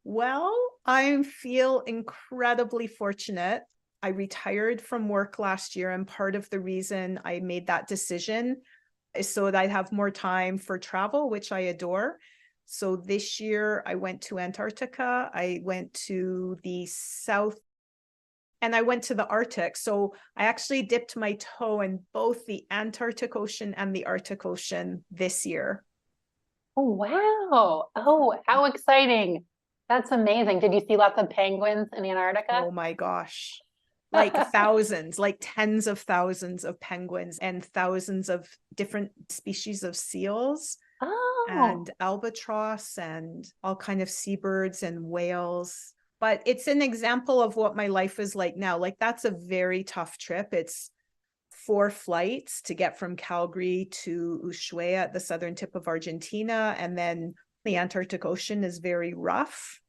Well, I feel incredibly fortunate. I retired from work last year, and part of the reason I made that decision is so that I'd have more time for travel, which I adore. So this year I went to Antarctica, I went to the South, and I went to the Arctic. So I actually dipped my toe in both the Antarctic Ocean and the Arctic Ocean this year. Oh, wow. Oh, how exciting. That's amazing. Did you see lots of penguins in Antarctica? Oh my gosh. Like thousands, like tens of thousands of penguins and thousands of different species of seals. Oh, And albatross and all kind of seabirds and whales. But it's an example of what my life is like now. Like that's a very tough trip. It's 4 flights to get from Calgary to Ushuaia at the southern tip of Argentina. And then the Antarctic Ocean is very rough.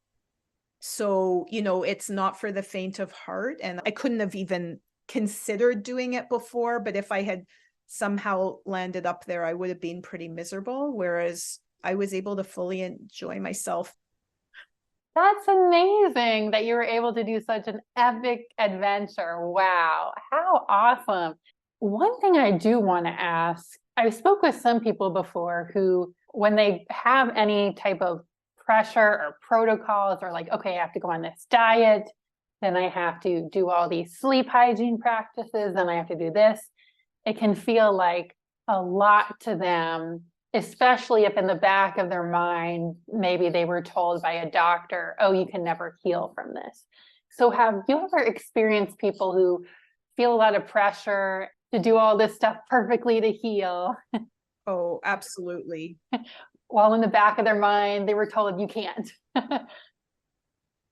So, it's not for the faint of heart. And I couldn't have even considered doing it before, but if I had somehow landed up there, I would have been pretty miserable, whereas I was able to fully enjoy myself. that's amazing that you were able to do such an epic adventure. Wow, how awesome. One thing I do want to ask, I spoke with some people before who, when they have any type of pressure or protocols, or like, okay, I have to go on this diet, then I have to do all these sleep hygiene practices, then I have to do this. It can feel like a lot to them, especially if in the back of their mind, maybe they were told by a doctor, oh, you can never heal from this. So have you ever experienced people who feel a lot of pressure to do all this stuff perfectly to heal? Oh, absolutely. While in the back of their mind, they were told you can't.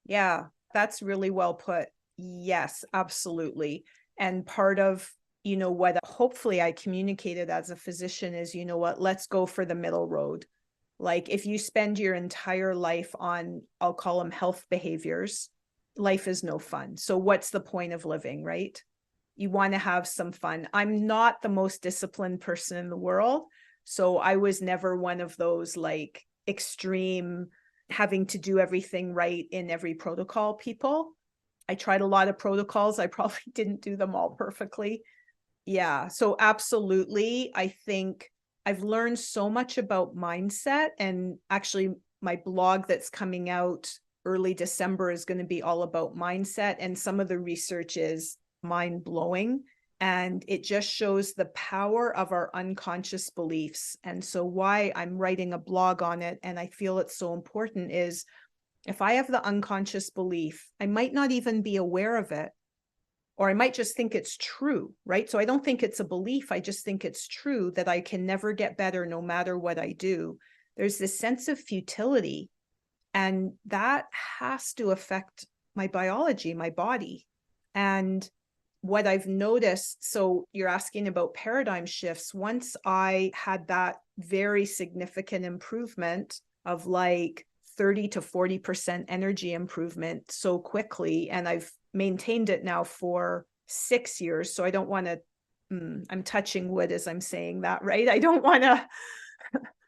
Yeah, that's really well put. Yes, absolutely. And part of what hopefully I communicated as a physician is, let's go for the middle road. Like if you spend your entire life on, I'll call them health behaviors, life is no fun. So what's the point of living, right? You want to have some fun. I'm not the most disciplined person in the world. So I was never one of those, like, extreme, having to do everything right in every protocol people. I tried a lot of protocols. I probably didn't do them all perfectly. Yeah. So absolutely. I think I've learned so much about mindset, and actually my blog that's coming out early December is going to be all about mindset, and some of the research is mind-blowing, and it just shows the power of our unconscious beliefs. And so why I'm writing a blog on it, and I feel it's so important, is if I have the unconscious belief, I might not even be aware of it, or I might just think it's true, right? So I don't think it's a belief. I just think it's true that I can never get better no matter what I do. There's this sense of futility, and that has to affect my biology, my body. And what I've noticed, so you're asking about paradigm shifts. Once I had that very significant improvement of like 30 to 40% energy improvement so quickly, and I've maintained it now for 6 years. So I don't want to, I'm touching wood as I'm saying that, right? I don't want to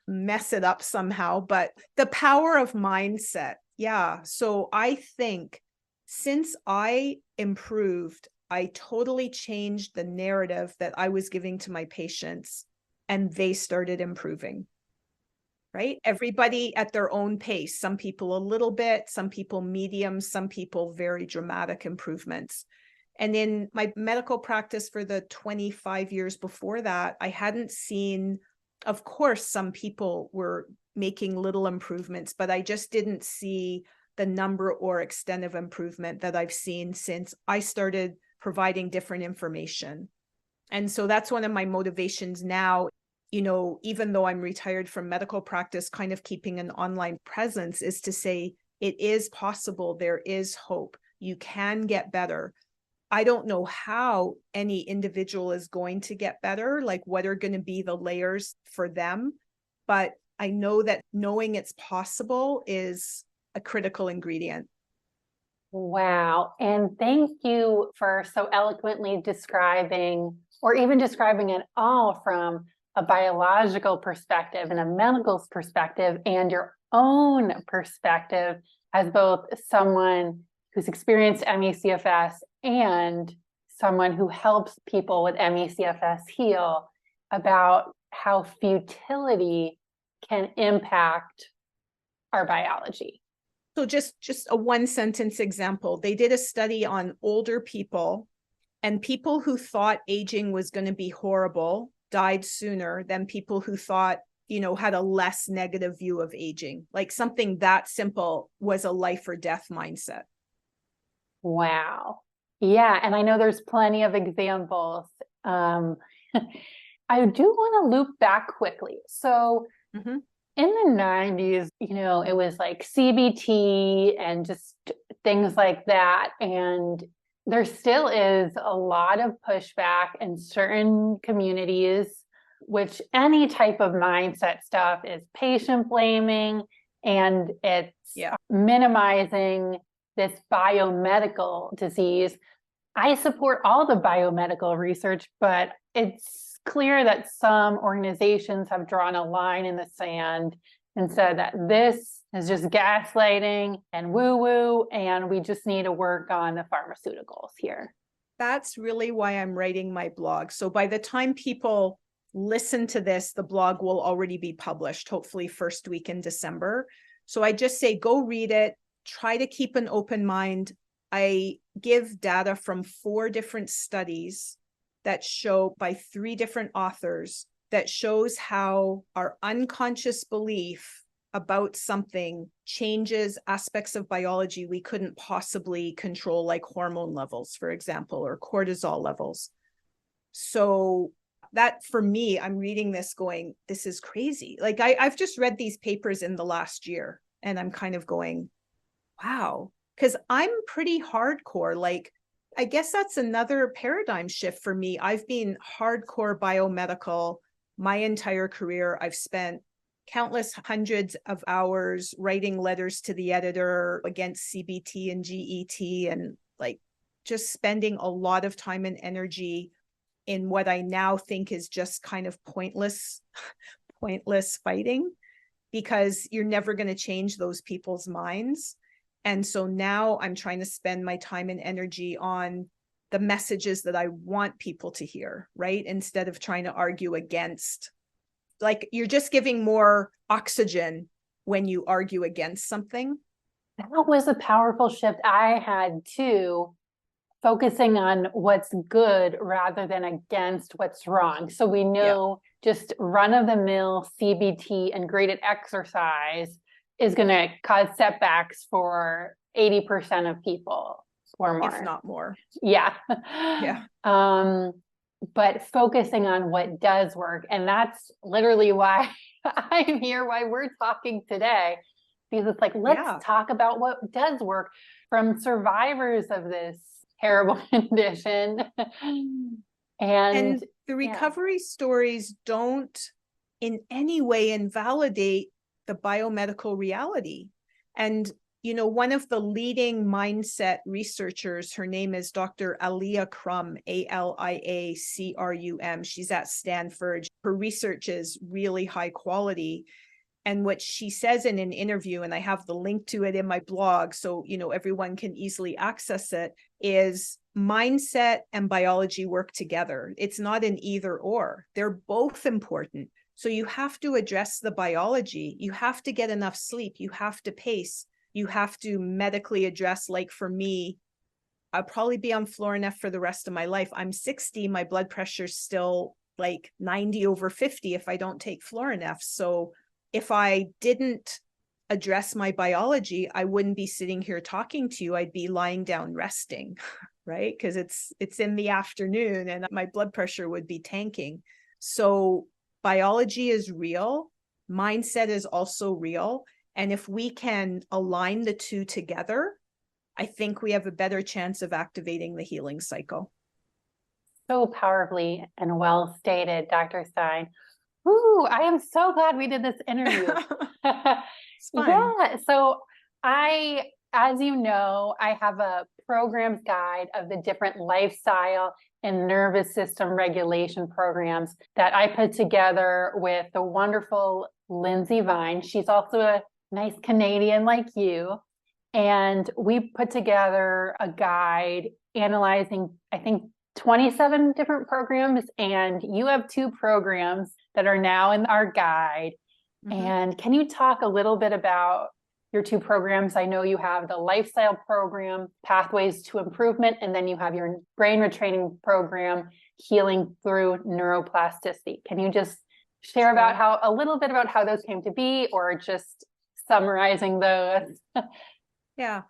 mess it up somehow, but the power of mindset. Yeah. So I think since I improved, I totally changed the narrative that I was giving to my patients, and they started improving. Right? Everybody at their own pace. Some people a little bit, some people medium, some people very dramatic improvements. And in my medical practice for the 25 years before that, I hadn't seen, of course, some people were making little improvements, but I just didn't see the number or extent of improvement that I've seen since I started providing different information. And so that's one of my motivations now. You know, even though I'm retired from medical practice, kind of keeping an online presence is to say, it is possible. There is hope. You can get better. I don't know how any individual is going to get better, like what are going to be the layers for them. But I know that knowing it's possible is a critical ingredient. Wow. And thank you for so eloquently describing, or even describing it all from a biological perspective and a medical perspective, and your own perspective as both someone who's experienced ME/CFS and someone who helps people with ME/CFS heal, about how futility can impact our biology. So just a one sentence example. They did a study on older people, and people who thought aging was going to be horrible died sooner than people who thought, you know, had a less negative view of aging. Like something that simple was a life or death mindset. Wow. Yeah. And I know there's plenty of examples. I do want to loop back quickly. So in the 90s, you know, it was like CBT and just things like that. And there still is a lot of pushback in certain communities, which any type of mindset stuff is patient blaming, and it's minimizing this biomedical disease. I support all the biomedical research, but it's clear that some organizations have drawn a line in the sand and said that this is just gaslighting and woo-woo, and we just need to work on the pharmaceuticals here. That's really why I'm writing my blog. So by the time people listen to this, the blog will already be published, hopefully first week in December. So I just say, go read it, try to keep an open mind. I give data from 4 different studies that show, by 3 different authors, that shows how our unconscious belief about something changes aspects of biology we couldn't possibly control, like hormone levels, for example, or cortisol levels. So that, for me, I'm reading this going, this is crazy. Like I've just read these papers in the last year, and I'm kind of going, wow, because I'm pretty hardcore. Like, I guess that's another paradigm shift for me. I've been hardcore biomedical my entire career. I've spent countless hundreds of hours writing letters to the editor against CBT and GET, and like just spending a lot of time and energy in what I now think is just kind of pointless fighting. because you're never going to change those people's minds. And so now I'm trying to spend my time and energy on the messages that I want people to hear, right? Instead of trying to argue against, like, you're just giving more oxygen when you argue against something. That was a powerful shift I had too, focusing on what's good rather than against what's wrong. So we know just run-of-the-mill CBT and graded exercise is going to cause setbacks for 80% of people or more. If not more. Yeah. Yeah. But focusing on what does work. And that's literally why I'm here, why we're talking today. Because it's like, let's talk about what does work from survivors of this terrible condition. And the recovery stories don't in any way invalidate the biomedical reality. And, you know, one of the leading mindset researchers, her name is Dr. Alia Crum, Aliacrum. She's at Stanford. Her research is really high quality. And what she says in an interview, and I have the link to it in my blog, so, you know, everyone can easily access it, is mindset and biology work together. It's not an either or. They're both important. So you have to address the biology. You have to get enough sleep. You have to pace. You have to medically address, like for me, I'll probably be on Florinef for the rest of my life. I'm 60. My blood pressure's still like 90/50 if I don't take Florinef. So if I didn't address my biology, I wouldn't be sitting here talking to you. I'd be lying down resting, right? Because it's in the afternoon and my blood pressure would be tanking. So biology is real. Mindset is also real. And if we can align the two together, I think we have a better chance of activating the healing cycle. So powerfully and well stated, Dr. Stein. Ooh, I am so glad we did this interview. It's fun. Yeah. So as you know, I have a programs guide of the different lifestyle and nervous system regulation programs that I put together with the wonderful Lindsay Vine. She's also a nice Canadian like you. And we put together a guide analyzing, I think, 27 different programs. And you have 2 programs that are now in our guide. Mm-hmm. And can you talk a little bit about your 2 programs? I know you have the lifestyle program, Pathways to Improvement, and then you have your brain retraining program, Healing Through Neuroplasticity. Can you just share about a little bit about how those came to be, or just summarizing those? Yeah,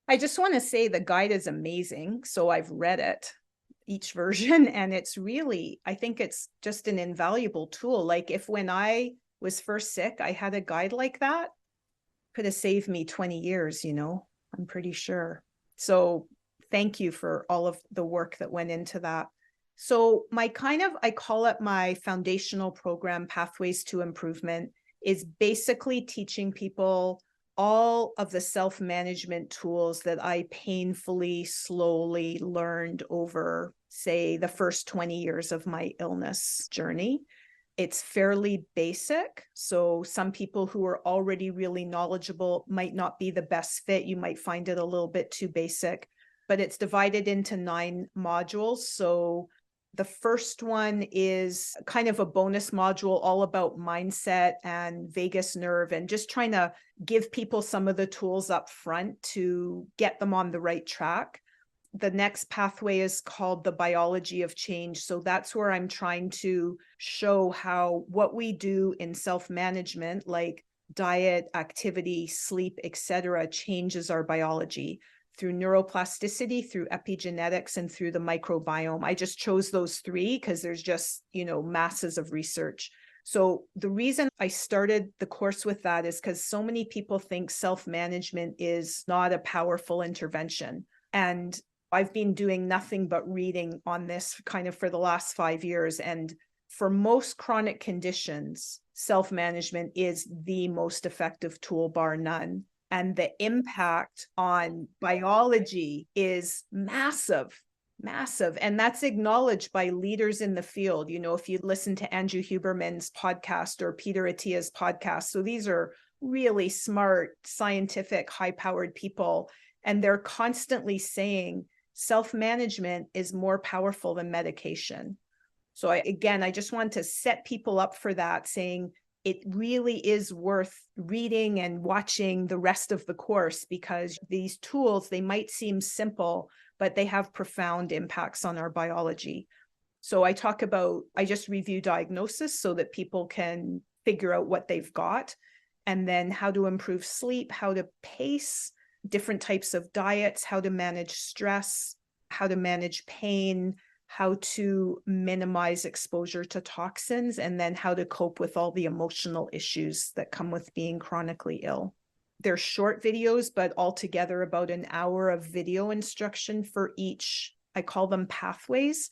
I just want to say the guide is amazing. So I've read it, each version, and it's really, I think it's just an invaluable tool. Like if when I was first sick, I had a guide like that, could have saved me 20 years, you know, I'm pretty sure. So thank you for all of the work that went into that. So I call it my foundational program, Pathways to Improvement, is basically teaching people all of the self-management tools that I painfully, slowly learned over, say, the first 20 years of my illness journey. It's fairly basic. So some people who are already really knowledgeable might not be the best fit. You might find it a little bit too basic, but it's divided into 9 modules. So the first one is kind of a bonus module all about mindset and vagus nerve and just trying to give people some of the tools up front to get them on the right track. The next pathway is called the biology of change. So that's where I'm trying to show how what we do in self-management, like diet, activity, sleep, etc., changes our biology through neuroplasticity, through epigenetics, and through the microbiome. I just chose those 3 because there's just, you know, masses of research. So the reason I started the course with that is because so many people think self-management is not a powerful intervention. And I've been doing nothing but reading on this kind of for the last 5 years. And for most chronic conditions, self-management is the most effective tool, bar none. And the impact on biology is massive. Massive. And that's acknowledged by leaders in the field. You know, if you listen to Andrew Huberman's podcast or Peter Attia's podcast, so these are really smart, scientific, high-powered people, and they're constantly saying self-management is more powerful than medication. So I just want to set people up for that, saying it really is worth reading and watching the rest of the course, because these tools, they might seem simple, but they have profound impacts on our biology. So I just review diagnosis so that people can figure out what they've got, and then how to improve sleep, how to pace, different types of diets, how to manage stress, how to manage pain, how to minimize exposure to toxins, and then how to cope with all the emotional issues that come with being chronically ill. They're short videos, but altogether about an hour of video instruction for each. I call them pathways.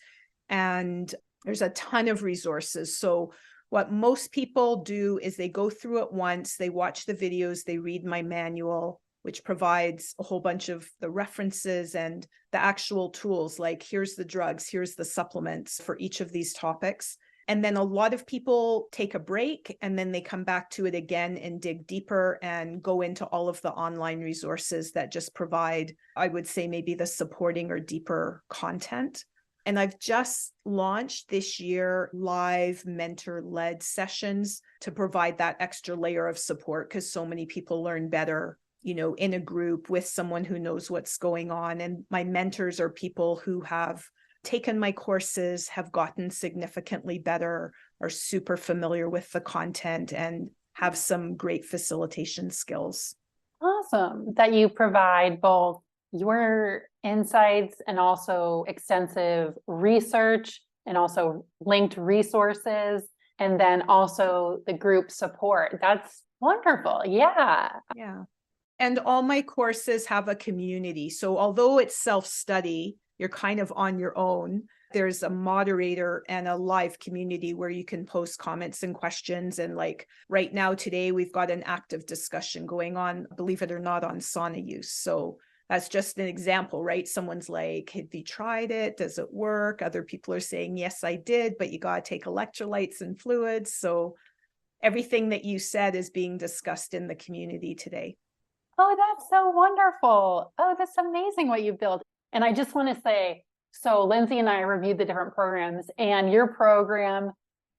And there's a ton of resources. So what most people do is they go through it once, they watch the videos, they read my manual, which provides a whole bunch of the references and the actual tools, like here's the drugs, here's the supplements for each of these topics. And then a lot of people take a break and then they come back to it again and dig deeper and go into all of the online resources that just provide, I would say, maybe the supporting or deeper content. And I've just launched this year live mentor-led sessions to provide that extra layer of support, because so many people learn better, you know, in a group with someone who knows what's going on. And my mentors are people who have taken my courses, have gotten significantly better, are super familiar with the content, and have some great facilitation skills. Awesome that you provide both your insights and also extensive research and also linked resources, and then also the group support. That's wonderful. Yeah. Yeah. And all my courses have a community. So although it's self-study, you're kind of on your own. There's a moderator and a live community where you can post comments and questions. And like right now, today, we've got an active discussion going on, believe it or not, on sauna use. So that's just an example, right? Someone's like, have you tried it? Does it work? Other people are saying, yes, I did, but you got to take electrolytes and fluids. So everything that you said is being discussed in the community today. Oh, that's so wonderful. Oh, that's amazing what you built. And I just want to say, so Lindsay and I reviewed the different programs, and your program,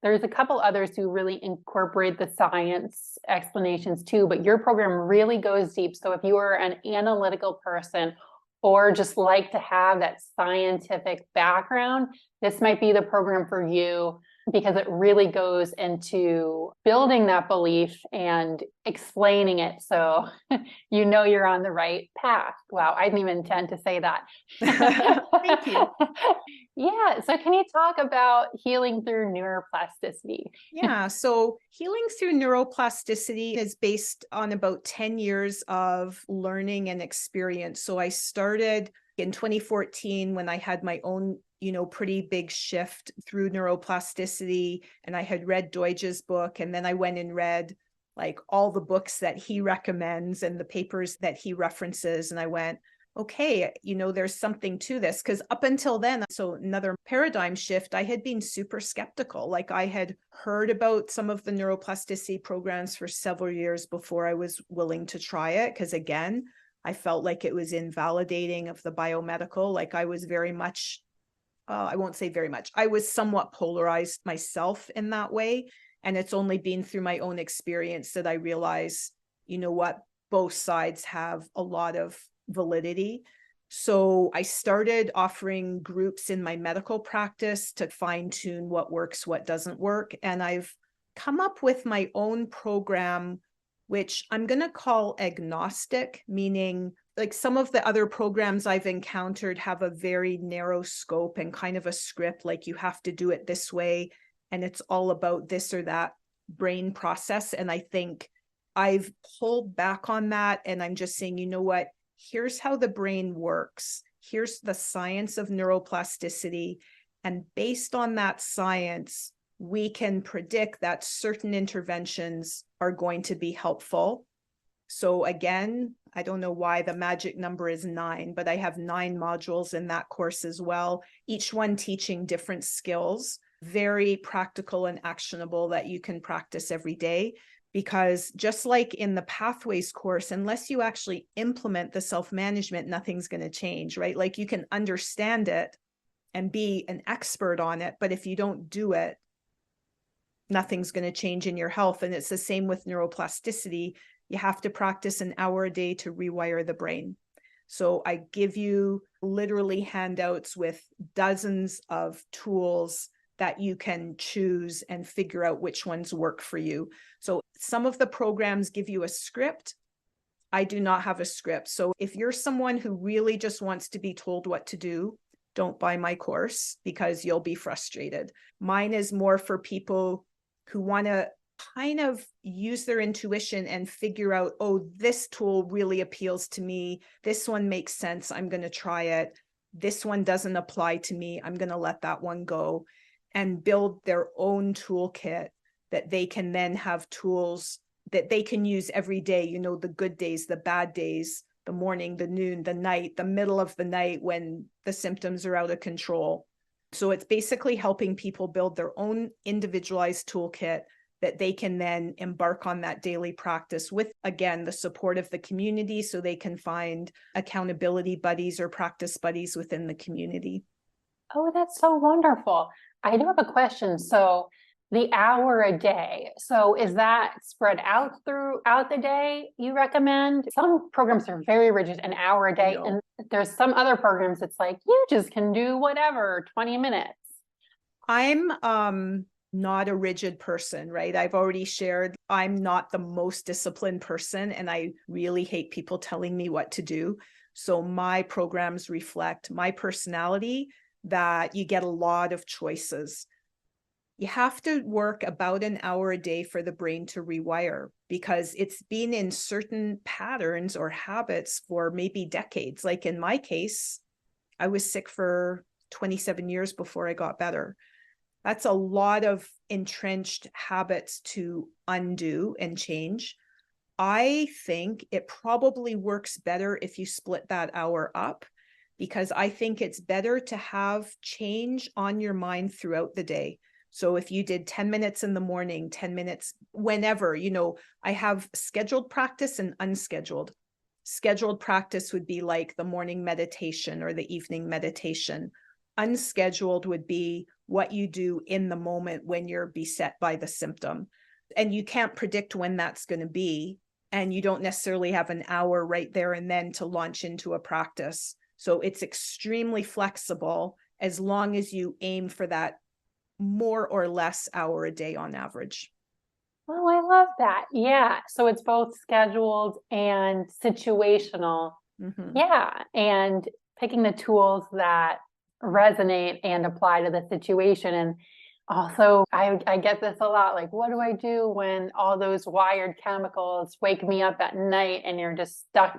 there's a couple others who really incorporate the science explanations too, but your program really goes deep. So if you are an analytical person or just like to have that scientific background, this might be the program for you, because it really goes into building that belief and explaining it so you know you're on the right path. Wow, I didn't even intend to say that. Thank you. Yeah, so can you talk about healing through neuroplasticity? Yeah, so healing through neuroplasticity is based on about 10 years of learning and experience. So I started in 2014 when I had my own, pretty big shift through neuroplasticity, and I had read Doidge's book, and then I went and read like all the books that he recommends and the papers that he references, and I went, okay, there's something to this, because up until then, so another paradigm shift, I had been super skeptical. Like I had heard about some of the neuroplasticity programs for several years before I was willing to try it, because again, I felt like it was invalidating of the biomedical. Like I was very much, I won't say very much, I was somewhat polarized myself in that way. And it's only been through my own experience that I realized, what, both sides have a lot of validity. So I started offering groups in my medical practice to fine tune what works, what doesn't work. And I've come up with my own program, which I'm going to call agnostic, meaning like some of the other programs I've encountered have a very narrow scope and kind of a script, like you have to do it this way. And it's all about this or that brain process. And I think I've pulled back on that. And I'm just saying, you know what? Here's how the brain works. Here's the science of neuroplasticity. And based on that science, we can predict that certain interventions are going to be helpful. So again, I don't know why the magic number is 9, but I have 9 modules in that course as well, each one teaching different skills, very practical and actionable that you can practice every day. Because just like in the pathways course, unless you actually implement the self-management, nothing's going to change, right? Like you can understand it and be an expert on it, but if you don't do it, nothing's going to change in your health. And it's the same with neuroplasticity. You have to practice an hour a day to rewire the brain. So I give you literally handouts with dozens of tools that you can choose and figure out which ones work for you. So some of the programs give you a script. I do not have a script. So if you're someone who really just wants to be told what to do, don't buy my course because you'll be frustrated. Mine is more for people who want to kind of use their intuition and figure out, oh, this tool really appeals to me. This one makes sense. I'm going to try it. This one doesn't apply to me. I'm going to let that one go, and build their own toolkit that they can then have tools that they can use every day. You know, the good days, the bad days, the morning, the noon, the night, the middle of the night when the symptoms are out of control. So it's basically helping people build their own individualized toolkit that they can then embark on that daily practice with, again, the support of the community, so they can find accountability buddies or practice buddies within the community. Oh, that's so wonderful. I do have a question. So the hour a day, so is that spread out throughout the day you recommend? Some programs are very rigid, an hour a day, and there's some other programs it's like, you just can do whatever, 20 minutes. I'm not a rigid person, right? I've already shared, I'm not the most disciplined person, and I really hate people telling me what to do. So my programs reflect my personality, that you get a lot of choices. You have to work about an hour a day for the brain to rewire, because it's been in certain patterns or habits for maybe decades. Like in my case, I was sick for 27 years before I got better. That's a lot of entrenched habits to undo and change. I think it probably works better if you split that hour up, because I think it's better to have change on your mind throughout the day. So if you did 10 minutes in the morning, 10 minutes, whenever, you know, I have scheduled practice and unscheduled. Scheduled practice would be like the morning meditation or the evening meditation. Unscheduled would be what you do in the moment when you're beset by the symptom. And you can't predict when that's going to be. And you don't necessarily have an hour right there and then to launch into a practice. So it's extremely flexible as long as you aim for that more or less hour a day on average. Oh, I love that. Yeah. So it's both scheduled and situational. Mm-hmm. Yeah. And picking the tools that resonate and apply to the situation. And also, I get this a lot. Like, what do I do when all those wired chemicals wake me up at night and you're just stuck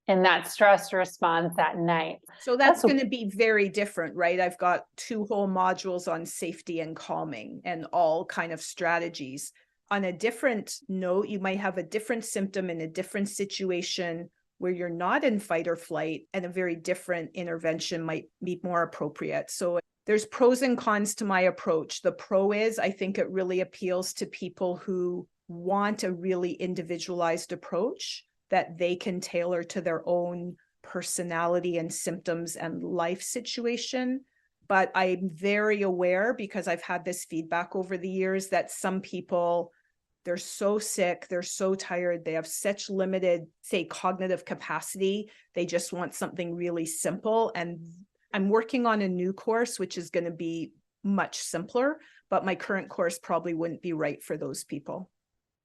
in that stress response at night? So that's going to be very different, right? I've got 2 whole modules on safety and calming and all kind of strategies. On a different note, you might have a different symptom in a different situation where you're not in fight or flight, and a very different intervention might be more appropriate. So there's pros and cons to my approach. The pro is, I think it really appeals to people who want a really individualized approach that they can tailor to their own personality and symptoms and life situation. But I'm very aware, because I've had this feedback over the years, that some people, they're so sick, they're so tired, they have such limited, say, cognitive capacity, they just want something really simple. And I'm working on a new course, which is going to be much simpler, but my current course probably wouldn't be right for those people.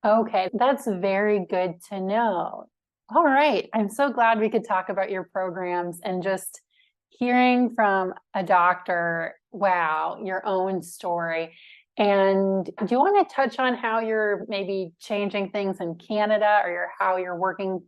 Okay, that's very good to know. All right. I'm so glad we could talk about your programs, and just hearing from a doctor, wow, your own story. And do you want to touch on how you're maybe changing things in Canada, or how you're working?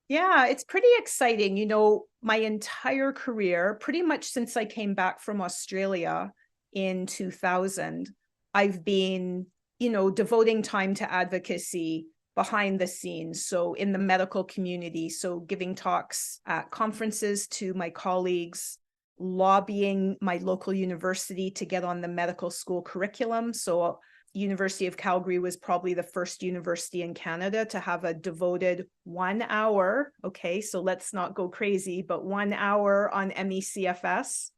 Yeah, it's pretty exciting. You know, my entire career, pretty much since I came back from Australia in 2000, I've been, you know, devoting time to advocacy, behind the scenes. So in the medical community, so giving talks at conferences to my colleagues, lobbying my local university to get on the medical school curriculum. So University of Calgary was probably the first university in Canada to have a devoted 1 hour. Okay, so let's not go crazy, but 1 hour on ME/CFS.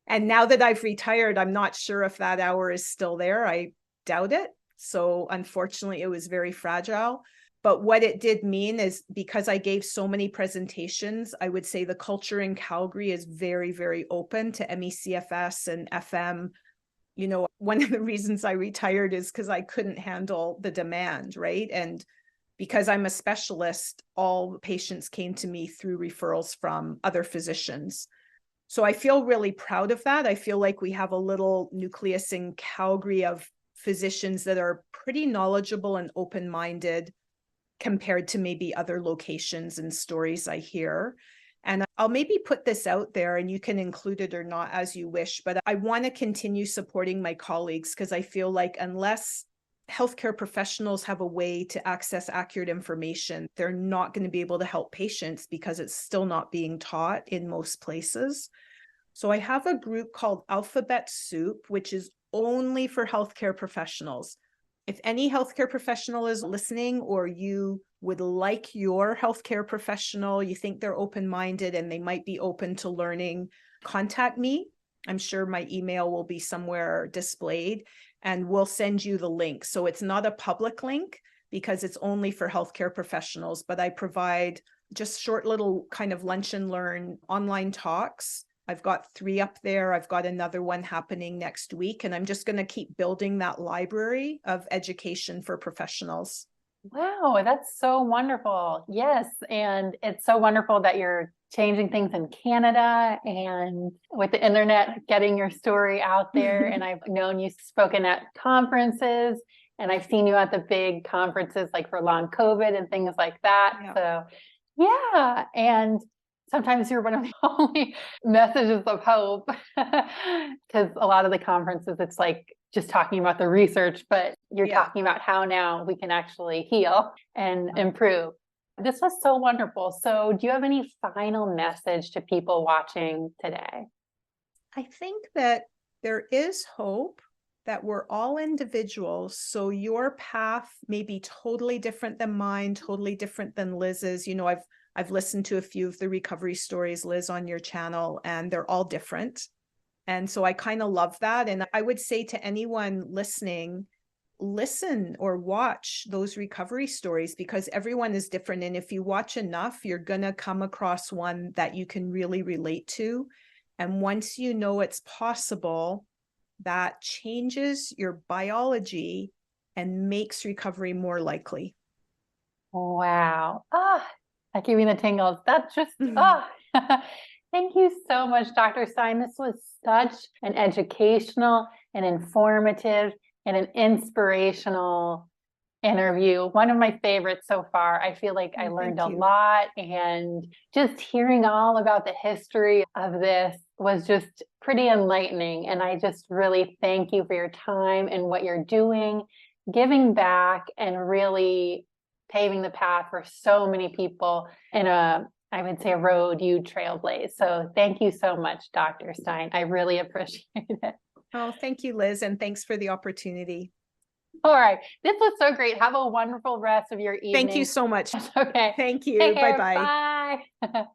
And now that I've retired, I'm not sure if that hour is still there. I doubt it. So unfortunately, it was very fragile. But what it did mean is because I gave so many presentations, I would say the culture in Calgary is very, very open to ME/CFS and FM. You know, one of the reasons I retired is because I couldn't handle the demand, right? And because I'm a specialist, all patients came to me through referrals from other physicians. So I feel really proud of that. I feel like we have a little nucleus in Calgary of physicians that are pretty knowledgeable and open-minded compared to maybe other locations and stories I hear. And I'll maybe put this out there and you can include it or not as you wish, but I want to continue supporting my colleagues because I feel like unless healthcare professionals have a way to access accurate information, they're not going to be able to help patients because it's still not being taught in most places. So I have a group called Alphabet Soup, which is only for healthcare professionals. If any healthcare professional is listening or you would like your healthcare professional, you think they're open-minded and they might be open to learning, contact me. I'm sure my email will be somewhere displayed and we'll send you the link. So it's not a public link because it's only for healthcare professionals, but I provide just short little kind of lunch and learn online talks. I've got 3 up there. I've got another one happening next week, and I'm just going to keep building that library of education for professionals. Wow, that's so wonderful. Yes, and it's so wonderful that you're changing things in Canada and with the internet, getting your story out there. And I've known you've spoken at conferences, and I've seen you at the big conferences like for long COVID and things like that. Yeah. So yeah, and sometimes you're one of the only messages of hope because a lot of the conferences, it's like just talking about the research, but you're talking about how now we can actually heal and improve. This was so wonderful. So do you have any final message to people watching today? I think that there is hope, that we're all individuals. So your path may be totally different than mine, totally different than Liz's. You know, I've listened to a few of the recovery stories, Liz, on your channel, and they're all different. And so I kind of love that. And I would say to anyone listening, listen or watch those recovery stories because everyone is different. And if you watch enough, you're going to come across one that you can really relate to. And once you know it's possible, that changes your biology and makes recovery more likely. Wow. I gave me the tingles. That's just, thank you so much, Dr. Stein. This was such an educational and informative and an inspirational interview. One of my favorites so far. I feel like I learned a lot, and just hearing all about the history of this was just pretty enlightening. And I just really thank you for your time and what you're doing, giving back and really paving the path for so many people in I would say, a road you trailblaze. So thank you so much, Dr. Stein. I really appreciate it. Oh, thank you, Liz. And thanks for the opportunity. All right. This was so great. Have a wonderful rest of your evening. Thank you so much. Okay. Thank you. Take care. Bye-bye. Bye.